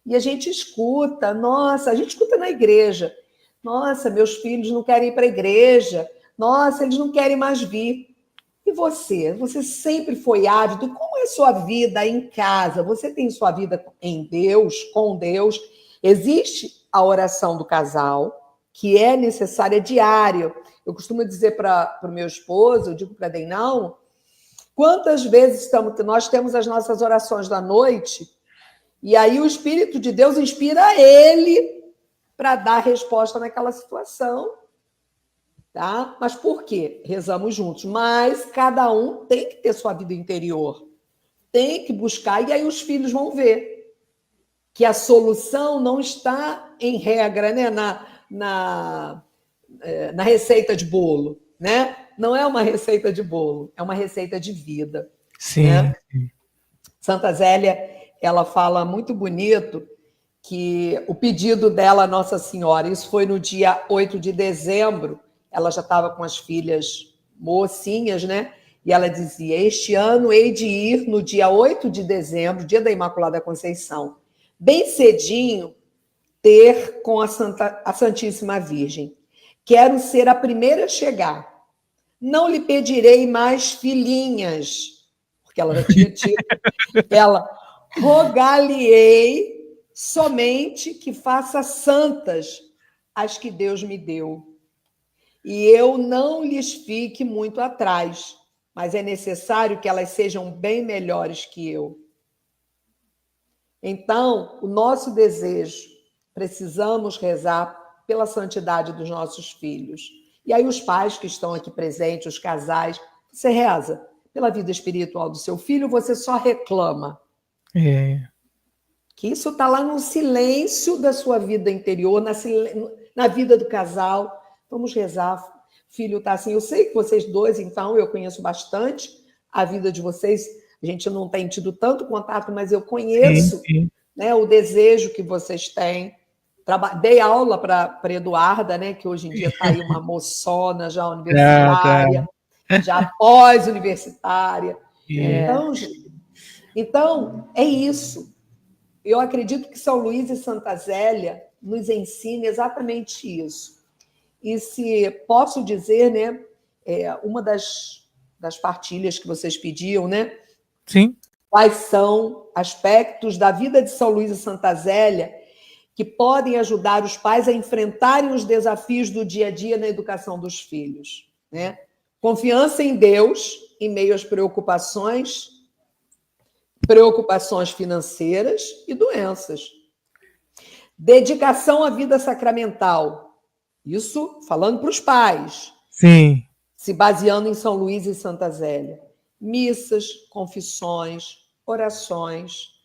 E a gente escuta, nossa, a gente escuta na igreja. Nossa, meus filhos não querem ir para a igreja. Nossa, eles não querem mais vir. E você? Você sempre foi ávido? Como é sua vida em casa? Você tem sua vida em Deus, com Deus? Existe a oração do casal, que é necessária diária. Eu costumo dizer para o meu esposo, eu digo para Deinão, quantas vezes nós temos as nossas orações da noite, e aí o Espírito de Deus inspira ele para dar resposta naquela situação. Tá? Mas por quê? Rezamos juntos. Mas cada um tem que ter sua vida interior. Tem que buscar, e aí os filhos vão ver que a solução não está em regra, né? na receita de bolo. Né? Não é uma receita de bolo, é uma receita de vida. Sim. Né? Santa Zélia, ela fala muito bonito que o pedido dela à Nossa Senhora, isso foi no dia 8 de dezembro, ela já estava com as filhas mocinhas, né? E ela dizia, este ano hei de ir no dia 8 de dezembro, dia da Imaculada Conceição, bem cedinho, ter com a Santíssima Virgem. Quero ser a primeira a chegar. Não lhe pedirei mais filhinhas, porque ela já tinha tido. Ela, rogar-lhe-ei somente que faça santas as que Deus me deu. E eu não lhes fique muito atrás, mas é necessário que elas sejam bem melhores que eu. Então, o nosso desejo, precisamos rezar pela santidade dos nossos filhos. E aí os pais que estão aqui presentes, os casais, você reza pela vida espiritual do seu filho, você só reclama. Que isso está lá no silêncio da sua vida interior, na vida do casal. Vamos rezar. Filho está assim, eu sei que vocês dois, então, eu conheço bastante a vida de vocês. A gente não tem tido tanto contato, mas eu conheço né, o desejo que vocês têm. Dei aula para Eduarda, né, que hoje em dia está aí uma moçona já universitária, já pós-universitária. Então, é isso. Eu acredito que São Luís e Santa Zélia nos ensina exatamente isso. E se posso dizer, né, uma das partilhas que vocês pediam, né? Sim. Quais são aspectos da vida de São Luís e Santa Zélia que podem ajudar os pais a enfrentarem os desafios do dia a dia na educação dos filhos, né? Confiança em Deus em meio às preocupações financeiras e doenças. Dedicação à vida sacramental. Isso falando para os pais. Sim. Se baseando em São Luís e Santa Zélia. Missas, confissões, orações.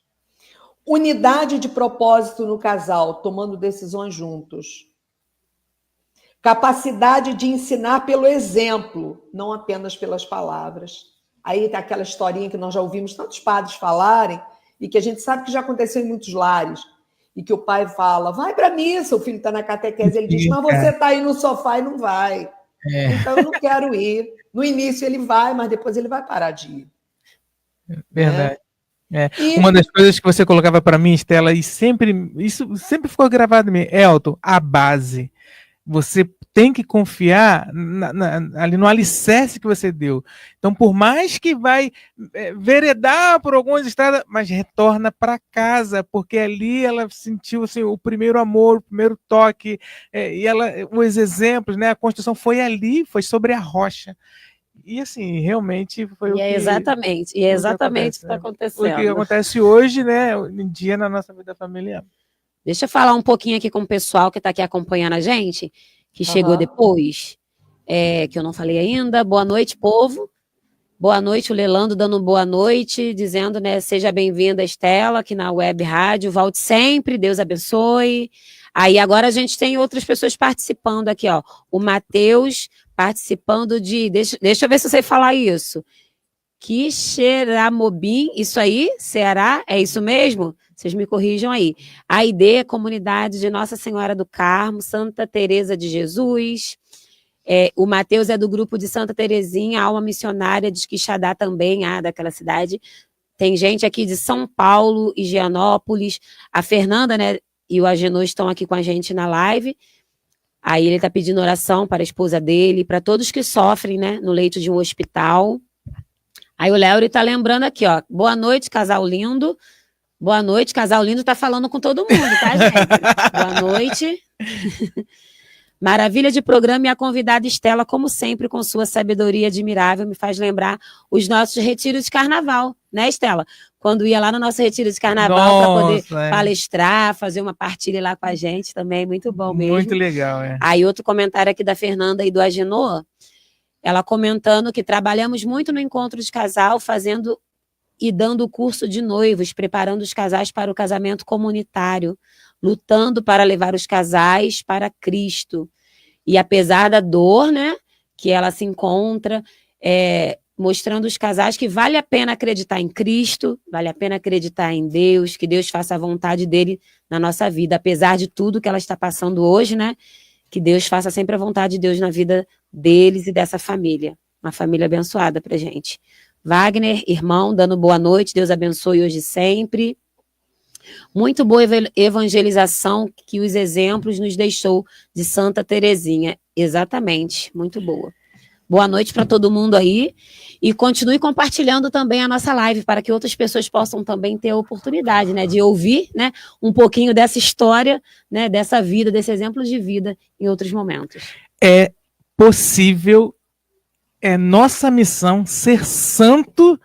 Unidade de propósito no casal, tomando decisões juntos. Capacidade de ensinar pelo exemplo, não apenas pelas palavras. Aí tá aquela historinha que nós já ouvimos tantos padres falarem e que a gente sabe que já aconteceu em muitos lares. E que o pai fala, vai para a missa, o filho está na catequese, ele diz, mas você está aí no sofá e não vai. Então eu não quero ir. No início ele vai, mas depois ele vai parar de ir. Verdade. Uma das coisas que você colocava para mim, Estela, e isso sempre ficou gravado em mim, Elton, a base. Você tem que confiar ali no alicerce que você deu. Então, por mais que vai veredar por algumas estradas, mas retorna para casa, porque ali ela sentiu assim, o primeiro amor, o primeiro toque, e os exemplos, né? A construção foi ali, foi sobre a rocha. E assim, realmente foi o que... exatamente o que está acontecendo. O que acontece hoje, né, em dia na nossa vida familiar. Deixa eu falar um pouquinho aqui com o pessoal que está aqui acompanhando a gente, que chegou depois, que eu não falei ainda. Boa noite, povo. Boa noite, o Lelando dando boa noite, dizendo, né, seja bem-vinda, Estela, aqui na Web Rádio. Volte sempre, Deus abençoe. Aí agora a gente tem outras pessoas participando aqui, ó. O Matheus participando de... Deixa eu ver se eu sei falar isso. Quixeramobim, isso aí? Ceará? É isso mesmo? Vocês me corrijam aí. AID, Comunidade de Nossa Senhora do Carmo, Santa Teresa de Jesus. O Matheus é do grupo de Santa Terezinha, alma missionária de Quixadá também, daquela cidade. Tem gente aqui de São Paulo, Higienópolis. A Fernanda, né, e o Agenor estão aqui com a gente na live. Aí ele está pedindo oração para a esposa dele, para todos que sofrem, né, no leito de um hospital. Aí o Léo está lembrando aqui, ó. Boa noite, casal lindo. Boa noite, casal lindo está falando com todo mundo, tá, gente? Boa noite. Maravilha de programa, e a convidada Estela, como sempre, com sua sabedoria admirável, me faz lembrar os nossos retiros de carnaval, né, Estela? Quando ia lá no nosso retiro de carnaval para poder palestrar, fazer uma partilha lá com a gente também, muito bom mesmo. Muito legal, é. Aí outro comentário aqui da Fernanda e do Agenor, ela comentando que trabalhamos muito no encontro de casal, fazendo e dando o curso de noivos, preparando os casais para o casamento comunitário, lutando para levar os casais para Cristo. E apesar da dor, né, que ela se encontra, mostrando os casais que vale a pena acreditar em Cristo, vale a pena acreditar em Deus, que Deus faça a vontade dele na nossa vida, apesar de tudo que ela está passando hoje, né, que Deus faça sempre a vontade de Deus na vida deles e dessa família. Uma família abençoada pra gente. Wagner, irmão, dando boa noite, Deus abençoe hoje e sempre. Muito boa evangelização que os exemplos nos deixou de Santa Terezinha. Exatamente, muito boa. Boa noite para todo mundo aí. E continue compartilhando também a nossa live para que outras pessoas possam também ter a oportunidade, né, de ouvir, né, um pouquinho dessa história, né, dessa vida, desse exemplo de vida em outros momentos. É possível, é nossa missão ser santo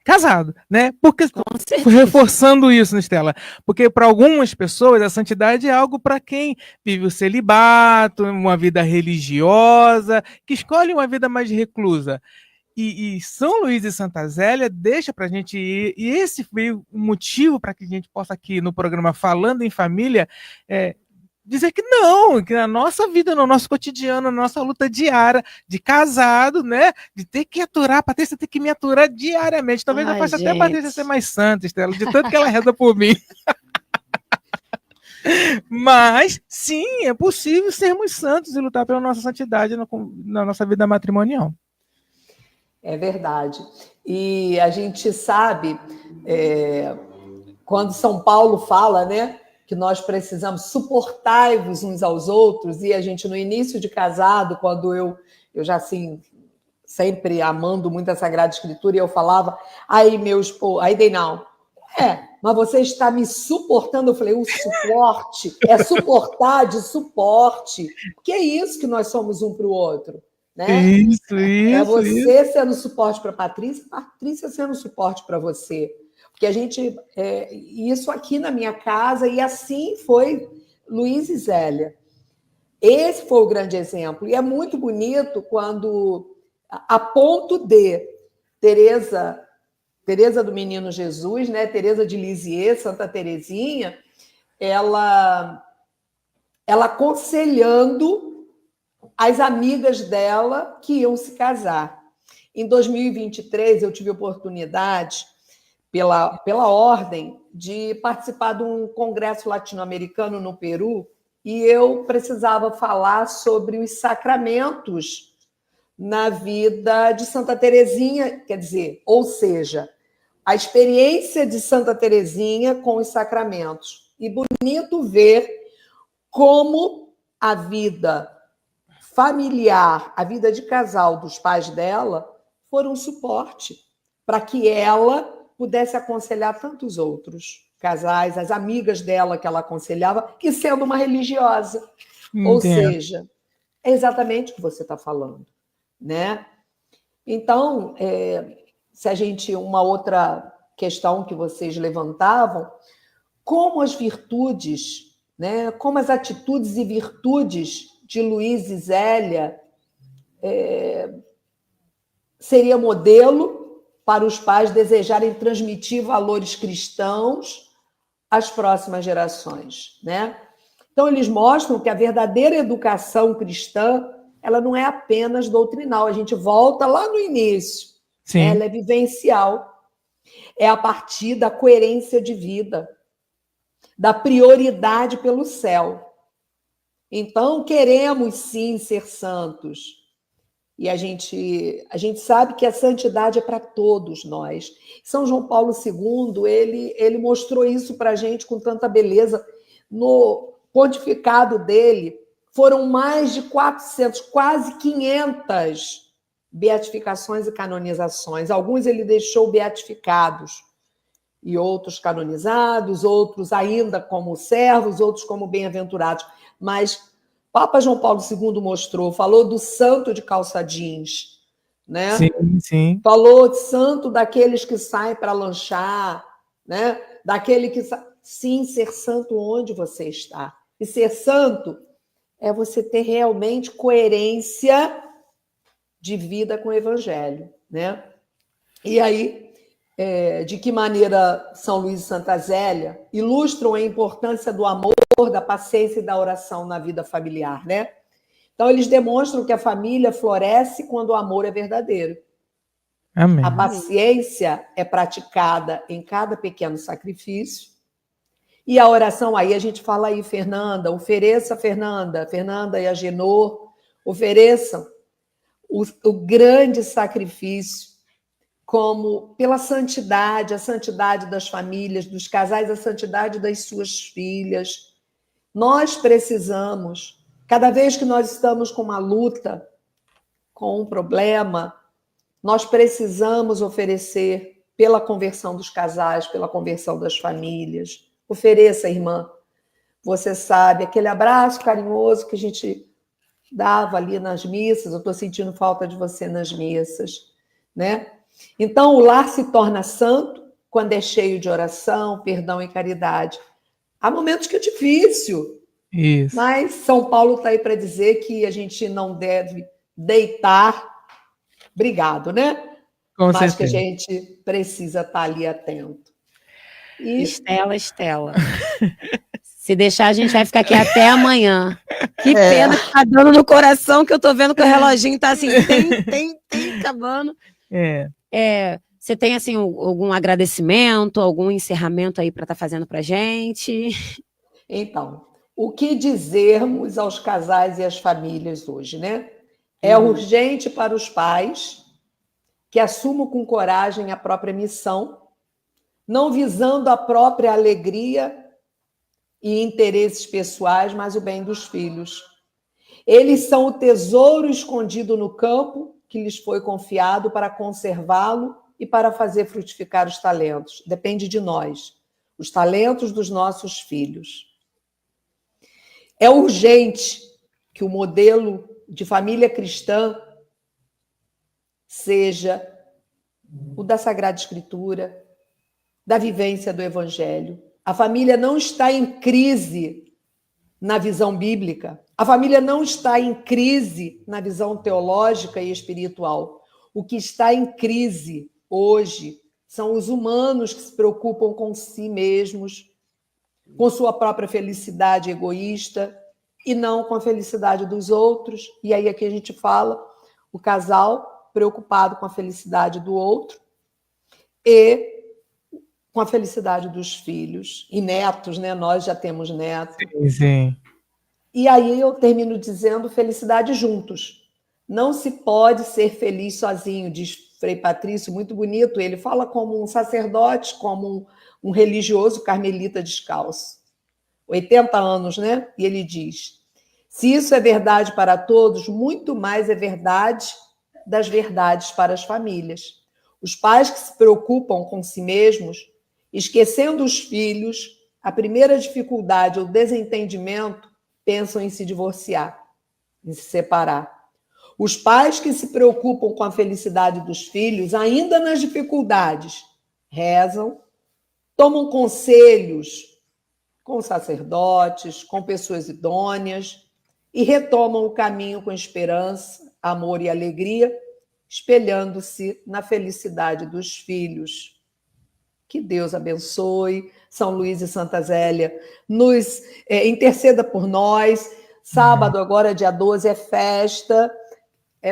casado, né? Porque reforçando isso, né, Estela, porque para algumas pessoas a santidade é algo para quem vive o celibato, uma vida religiosa, que escolhe uma vida mais reclusa. E São Luís e Santa Zélia deixa para a gente ir, e esse foi o motivo para que a gente possa aqui no programa Falando em Família dizer que não, que na nossa vida, no nosso cotidiano, na nossa luta diária de casado, né, de ter que aturar, a Patrícia tem que me aturar diariamente. Talvez eu faça até a Patrícia ser mais santa, Estela, de tanto que ela reza por mim. Mas, sim, é possível sermos santos e lutar pela nossa santidade na nossa vida matrimonial. É verdade. E a gente sabe, quando São Paulo fala, né, que nós precisamos suportar-vos uns aos outros, e a gente, no início de casado, quando eu já, assim, sempre amando muito a Sagrada Escritura, e eu falava, aí, Deinal, mas você está me suportando? Eu falei, o suporte é suportar de suporte, porque é isso que nós somos um para o outro, né? Isso. É você sendo suporte para a Patrícia sendo suporte para você. Porque a gente, isso aqui na minha casa, e assim foi Luís e Zélia. Esse foi o grande exemplo. E é muito bonito quando, a ponto de Teresa do Menino Jesus, né, Teresa de Lisieux, Santa Terezinha, ela aconselhando as amigas dela que iam se casar. Em 2023, eu tive a oportunidade, pela ordem, de participar de um congresso latino-americano no Peru, e eu precisava falar sobre os sacramentos na vida de Santa Terezinha, quer dizer, ou seja, a experiência de Santa Terezinha com os sacramentos. E bonito ver como a vida familiar, a vida de casal dos pais dela foram um suporte para que ela pudesse aconselhar tantos outros casais, as amigas dela que ela aconselhava, que sendo uma religiosa. Entendo. Ou seja, é exatamente o que você está falando, né? Então, se a gente, uma outra questão que vocês levantavam, como as virtudes, né, como as atitudes e virtudes de Luís e Zélia seria modelo para os pais desejarem transmitir valores cristãos às próximas gerações, né? Então, eles mostram que a verdadeira educação cristã, ela não é apenas doutrinal, a gente volta lá no início. Sim. Ela é vivencial, é a partir da coerência de vida, da prioridade pelo céu. Então, queremos sim ser santos, E a gente sabe que a santidade é para todos nós. São João Paulo II, ele mostrou isso para a gente com tanta beleza. No pontificado dele, foram mais de 400, quase 500 beatificações e canonizações. Alguns ele deixou beatificados e outros canonizados, outros ainda como servos, outros como bem-aventurados. Mas Papa João Paulo II mostrou, falou do santo de calça jeans, né? Sim, sim. Falou de santo daqueles que saem para lanchar, né? Daquele que sim, ser santo onde você está. E ser santo é você ter realmente coerência de vida com o Evangelho, né? E aí, de que maneira São Luís e Santa Zélia ilustram a importância do amor, da paciência e da oração na vida familiar, né? Então, eles demonstram que a família floresce quando o amor é verdadeiro. Amém. A paciência é praticada em cada pequeno sacrifício. E a oração, aí a gente fala aí, Fernanda, ofereça, Fernanda e Agenor, ofereçam o grande sacrifício como pela santidade, a santidade das famílias, dos casais, a santidade das suas filhas. Nós precisamos, cada vez que nós estamos com uma luta, com um problema, nós precisamos oferecer pela conversão dos casais, pela conversão das famílias. Ofereça, irmã. Você sabe, aquele abraço carinhoso que a gente dava ali nas missas, eu estou sentindo falta de você nas missas, né? Então, o lar se torna santo quando é cheio de oração, perdão e caridade. Há momentos que é difícil, Isso. mas São Paulo está aí para dizer que a gente não deve deitar, obrigado, né? Com mas certeza. que a gente precisa estar ali atento. E... Estela. Se deixar, a gente vai ficar aqui até amanhã. Que pena que tá dando no coração, que eu tô vendo que o reloginho tá assim, tem, acabando. Você tem, assim, algum agradecimento, algum encerramento aí para estar fazendo pra gente? Então, o que dizermos aos casais e às famílias hoje, né? É urgente para os pais que assumam com coragem a própria missão, não visando a própria alegria e interesses pessoais, mas o bem dos filhos. Eles são o tesouro escondido no campo que lhes foi confiado para conservá-lo e para fazer frutificar os talentos. Depende de nós, os talentos dos nossos filhos. É urgente que o modelo de família cristã seja o da Sagrada Escritura, da vivência do Evangelho. A família não está em crise na visão bíblica. A família não está em crise na visão teológica e espiritual. O que está em crise hoje são os humanos que se preocupam com si mesmos, com sua própria felicidade egoísta e não com a felicidade dos outros. E aí aqui a gente fala o casal preocupado com a felicidade do outro e com a felicidade dos filhos e netos, né? Nós já temos netos. Sim. E aí eu termino dizendo felicidade juntos. Não se pode ser feliz sozinho, diz Frei Patrício, muito bonito. Ele fala como um sacerdote, como um religioso carmelita descalço. 80 anos, né? E ele diz, se isso é verdade para todos, muito mais é verdade das verdades para as famílias. Os pais que se preocupam com si mesmos, esquecendo os filhos, a primeira dificuldade ou desentendimento, pensam em se divorciar, em se separar. Os pais que se preocupam com a felicidade dos filhos, ainda nas dificuldades, rezam, tomam conselhos com sacerdotes, com pessoas idôneas e retomam o caminho com esperança, amor e alegria, espelhando-se na felicidade dos filhos. Que Deus abençoe. São Luís e Santa Zélia nos interceda por nós. Sábado, agora, dia 12, é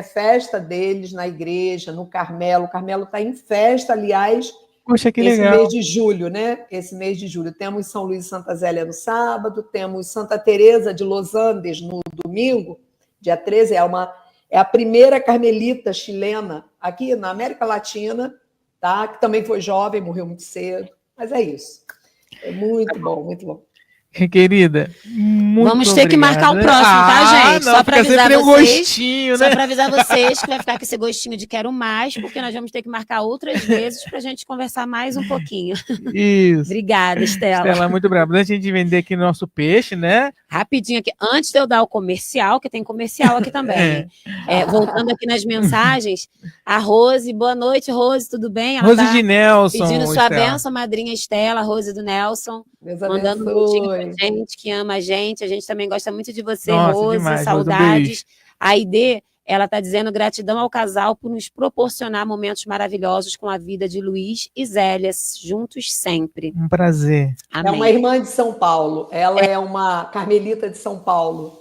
festa deles na igreja, no Carmelo. O Carmelo está em festa, aliás, Poxa, que esse legal. mês de julho, né? Esse mês de julho. Temos São Luís e Santa Zélia no sábado, temos Santa Teresa de Los Andes no domingo, dia 13, é É a primeira carmelita chilena aqui na América Latina, tá? Que também foi jovem, morreu muito cedo. Mas é isso. É muito bom, muito bom. Querida, muito Vamos ter que marcar o próximo, tá, gente? Não, só para avisar vocês. Gostinho, né? Só para avisar vocês que vai ficar com esse gostinho de quero mais, porque nós vamos ter que marcar outras vezes para a gente conversar mais um pouquinho. Isso. Obrigada, Estela. Estela, muito brava. Antes de a gente vender aqui nosso peixe, né? Rapidinho aqui, antes de eu dar o comercial, que tem comercial aqui também. Voltando aqui nas mensagens, a Rose, boa noite, Rose, tudo bem? Ela Rose de Nelson. Pedindo sua bênção, madrinha Estela, Rose do Nelson. Deus mandando um beijinho pra gente, que ama a gente também gosta muito de você, Rose, demais, saudades. A Aide, ela está dizendo gratidão ao casal por nos proporcionar momentos maravilhosos com a vida de Luiz e Zélia, juntos sempre. Um prazer. Amém. É uma irmã de São Paulo, ela é uma carmelita de São Paulo.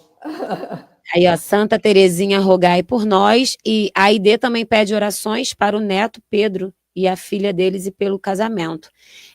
Aí, ó, Santa Terezinha, rogai por nós, e a Aide também pede orações para o neto Pedro e a filha deles e pelo casamento.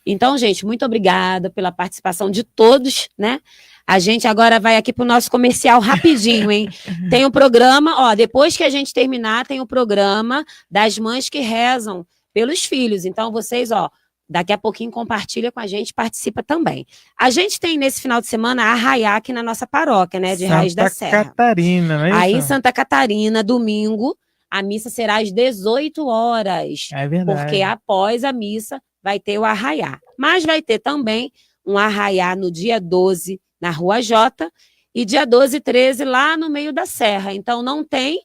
Então, gente, muito obrigada pela participação de todos, né? A gente agora vai aqui para o nosso comercial rapidinho, hein? Tem um programa, ó, depois que a gente terminar, tem o programa das mães que rezam pelos filhos. Então, vocês, ó, daqui a pouquinho compartilha com a gente, participa também. A gente tem nesse final de semana a Arraiá aqui na nossa paróquia, né? De Raiz da Serra. Santa Catarina, não é isso? Aí em Santa Catarina, domingo, a missa será às 18 horas. É verdade. Porque após a missa vai ter o Arraiá. Mas vai ter também um Arraiá no dia 12, na Rua J, e dia 12 e 13 lá no meio da serra. Então não tem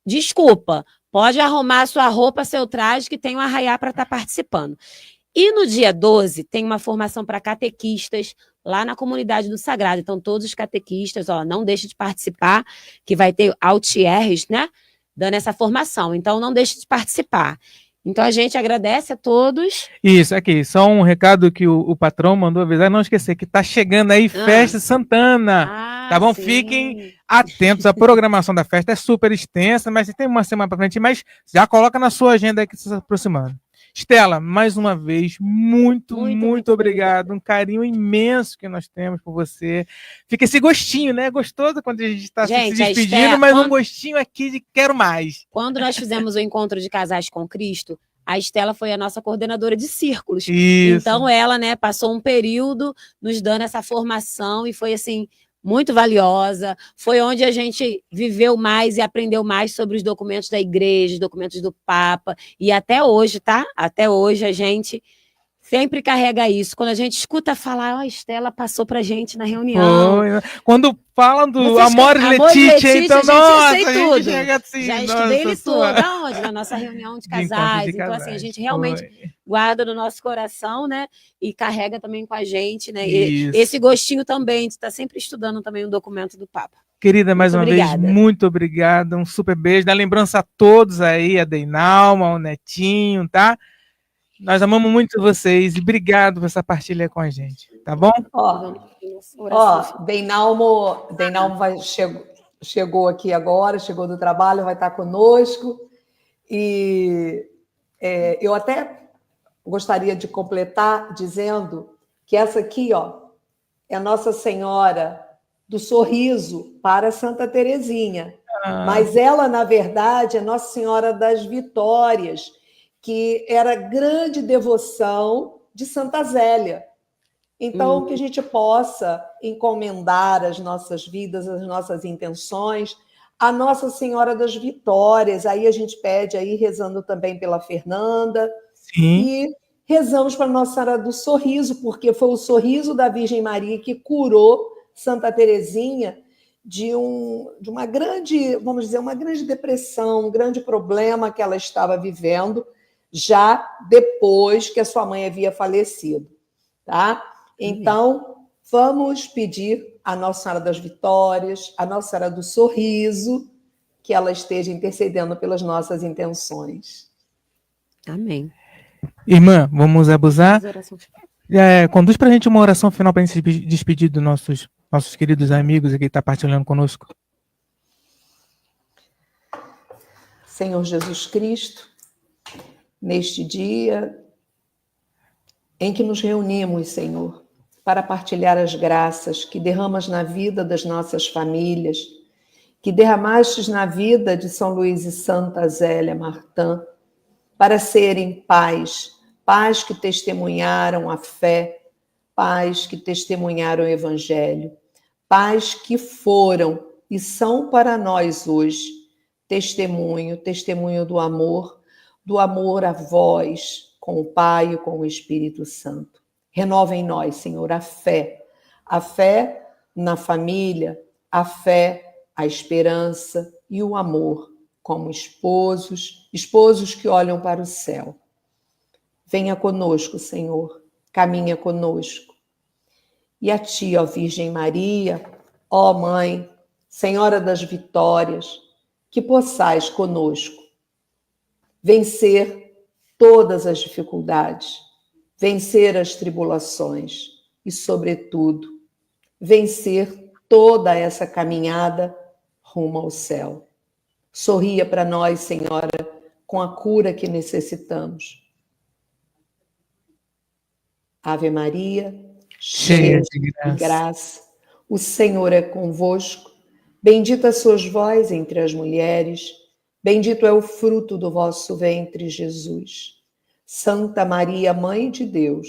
desculpa. Pode arrumar sua roupa, seu traje, que tem um Arraiá para estar participando. E no dia 12 tem uma formação para catequistas lá na comunidade do Sagrado. Então todos os catequistas, ó, não deixem de participar, que vai ter altieres, né? Dando essa formação. Então não deixe de participar. Então a gente agradece a todos. Isso, aqui, só um recado que o patrão mandou avisar, não esquecer que está chegando aí Festa Santana, tá bom? Sim. Fiquem atentos, a programação da festa é super extensa, mas tem uma semana para frente, mas já coloca na sua agenda aí que está se aproximando. Estela, mais uma vez, muito obrigado. Um carinho imenso que nós temos por você. Fica esse gostinho, né? Gostoso quando a gente está se despedindo, Estela, mas um gostinho aqui de quero mais. Quando nós fizemos o encontro de casais com Cristo, a Estela foi a nossa coordenadora de círculos. Isso. Então ela, né, passou um período nos dando essa formação e foi assim muito valiosa, foi onde a gente viveu mais e aprendeu mais sobre os documentos da igreja, os documentos do Papa, e até hoje, tá? Até hoje a gente sempre carrega isso. Quando a gente escuta falar, ó, a Estela passou pra gente na reunião. Foi. Quando falam do Amores Letícia, então, nossa, sei tudo. Assim, já estudei ele tudo. Aonde? Na nossa reunião de casais. Então, assim, a gente realmente guarda no nosso coração, né? E carrega também com a gente, né? E esse gostinho também de estar sempre estudando também o documento do Papa. Querida, mais uma vez, muito obrigada. Um super beijo. Dá lembrança a todos aí, a Deinalma, ao Netinho, tá? Nós amamos muito vocês e obrigado por essa partilha com a gente, tá bom? Deinalmo chegou aqui agora, chegou do trabalho, vai estar conosco. E eu até gostaria de completar dizendo que essa aqui, ó, é Nossa Senhora do Sorriso para Santa Terezinha. Mas ela, na verdade, é Nossa Senhora das Vitórias, que era grande devoção de Santa Zélia. Então, que a gente possa encomendar as nossas vidas, as nossas intenções, a Nossa Senhora das Vitórias. Aí a gente pede, aí rezando também pela Fernanda. Sim. E rezamos para Nossa Senhora do Sorriso, porque foi o sorriso da Virgem Maria que curou Santa Terezinha de uma grande, vamos dizer, uma grande depressão, um grande problema que ela estava vivendo, já depois que a sua mãe havia falecido, tá? Então, vamos pedir a Nossa Senhora das Vitórias, a Nossa Senhora do Sorriso, que ela esteja intercedendo pelas nossas intenções. Amém. Irmã, vamos abusar? Conduz para a gente uma oração final para a gente se despedir dos nossos queridos amigos aqui que estão partilhando conosco. Senhor Jesus Cristo, neste dia em que nos reunimos, Senhor, para partilhar as graças que derramas na vida das nossas famílias que derramastes na vida de São Luís e Santa Zélia Martã, para serem pais, pais que testemunharam a fé, pais que testemunharam o Evangelho, pais que foram e são para nós hoje testemunho do amor a vós, com o Pai e com o Espírito Santo. Renova em nós, Senhor, a fé na família, a fé, a esperança e o amor, como esposos que olham para o céu. Venha conosco, Senhor, caminha conosco. E a Ti, ó Virgem Maria, ó Mãe, Senhora das Vitórias, que possais conosco vencer todas as dificuldades, vencer as tribulações e, sobretudo, vencer toda essa caminhada rumo ao céu. Sorria para nós, Senhora, com a cura que necessitamos. Ave Maria, cheia de graça, o Senhor é convosco. Bendita sois vós entre as mulheres, bendito é o fruto do vosso ventre, Jesus. Santa Maria, Mãe de Deus,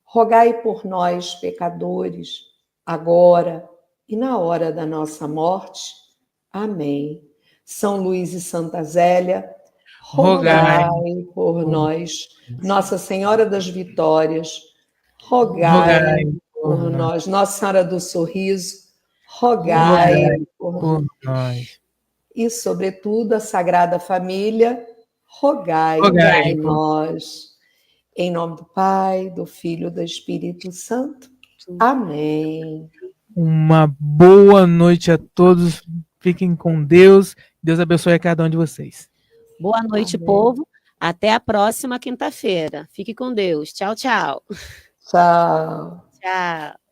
rogai por nós, pecadores, agora e na hora da nossa morte. Amém. São Luís e Santa Zélia, rogai por nós. Nossa Senhora das Vitórias, rogai por nós. Nossa Senhora do Sorriso, rogai por nós. E, sobretudo, a Sagrada Família, rogai por nós. Em nome do Pai, do Filho e do Espírito Santo. Amém. Uma boa noite a todos. Fiquem com Deus. Deus abençoe a cada um de vocês. Boa noite, Amém. Povo. Até a próxima quinta-feira. Fique com Deus. Tchau, tchau. Tchau. Tchau.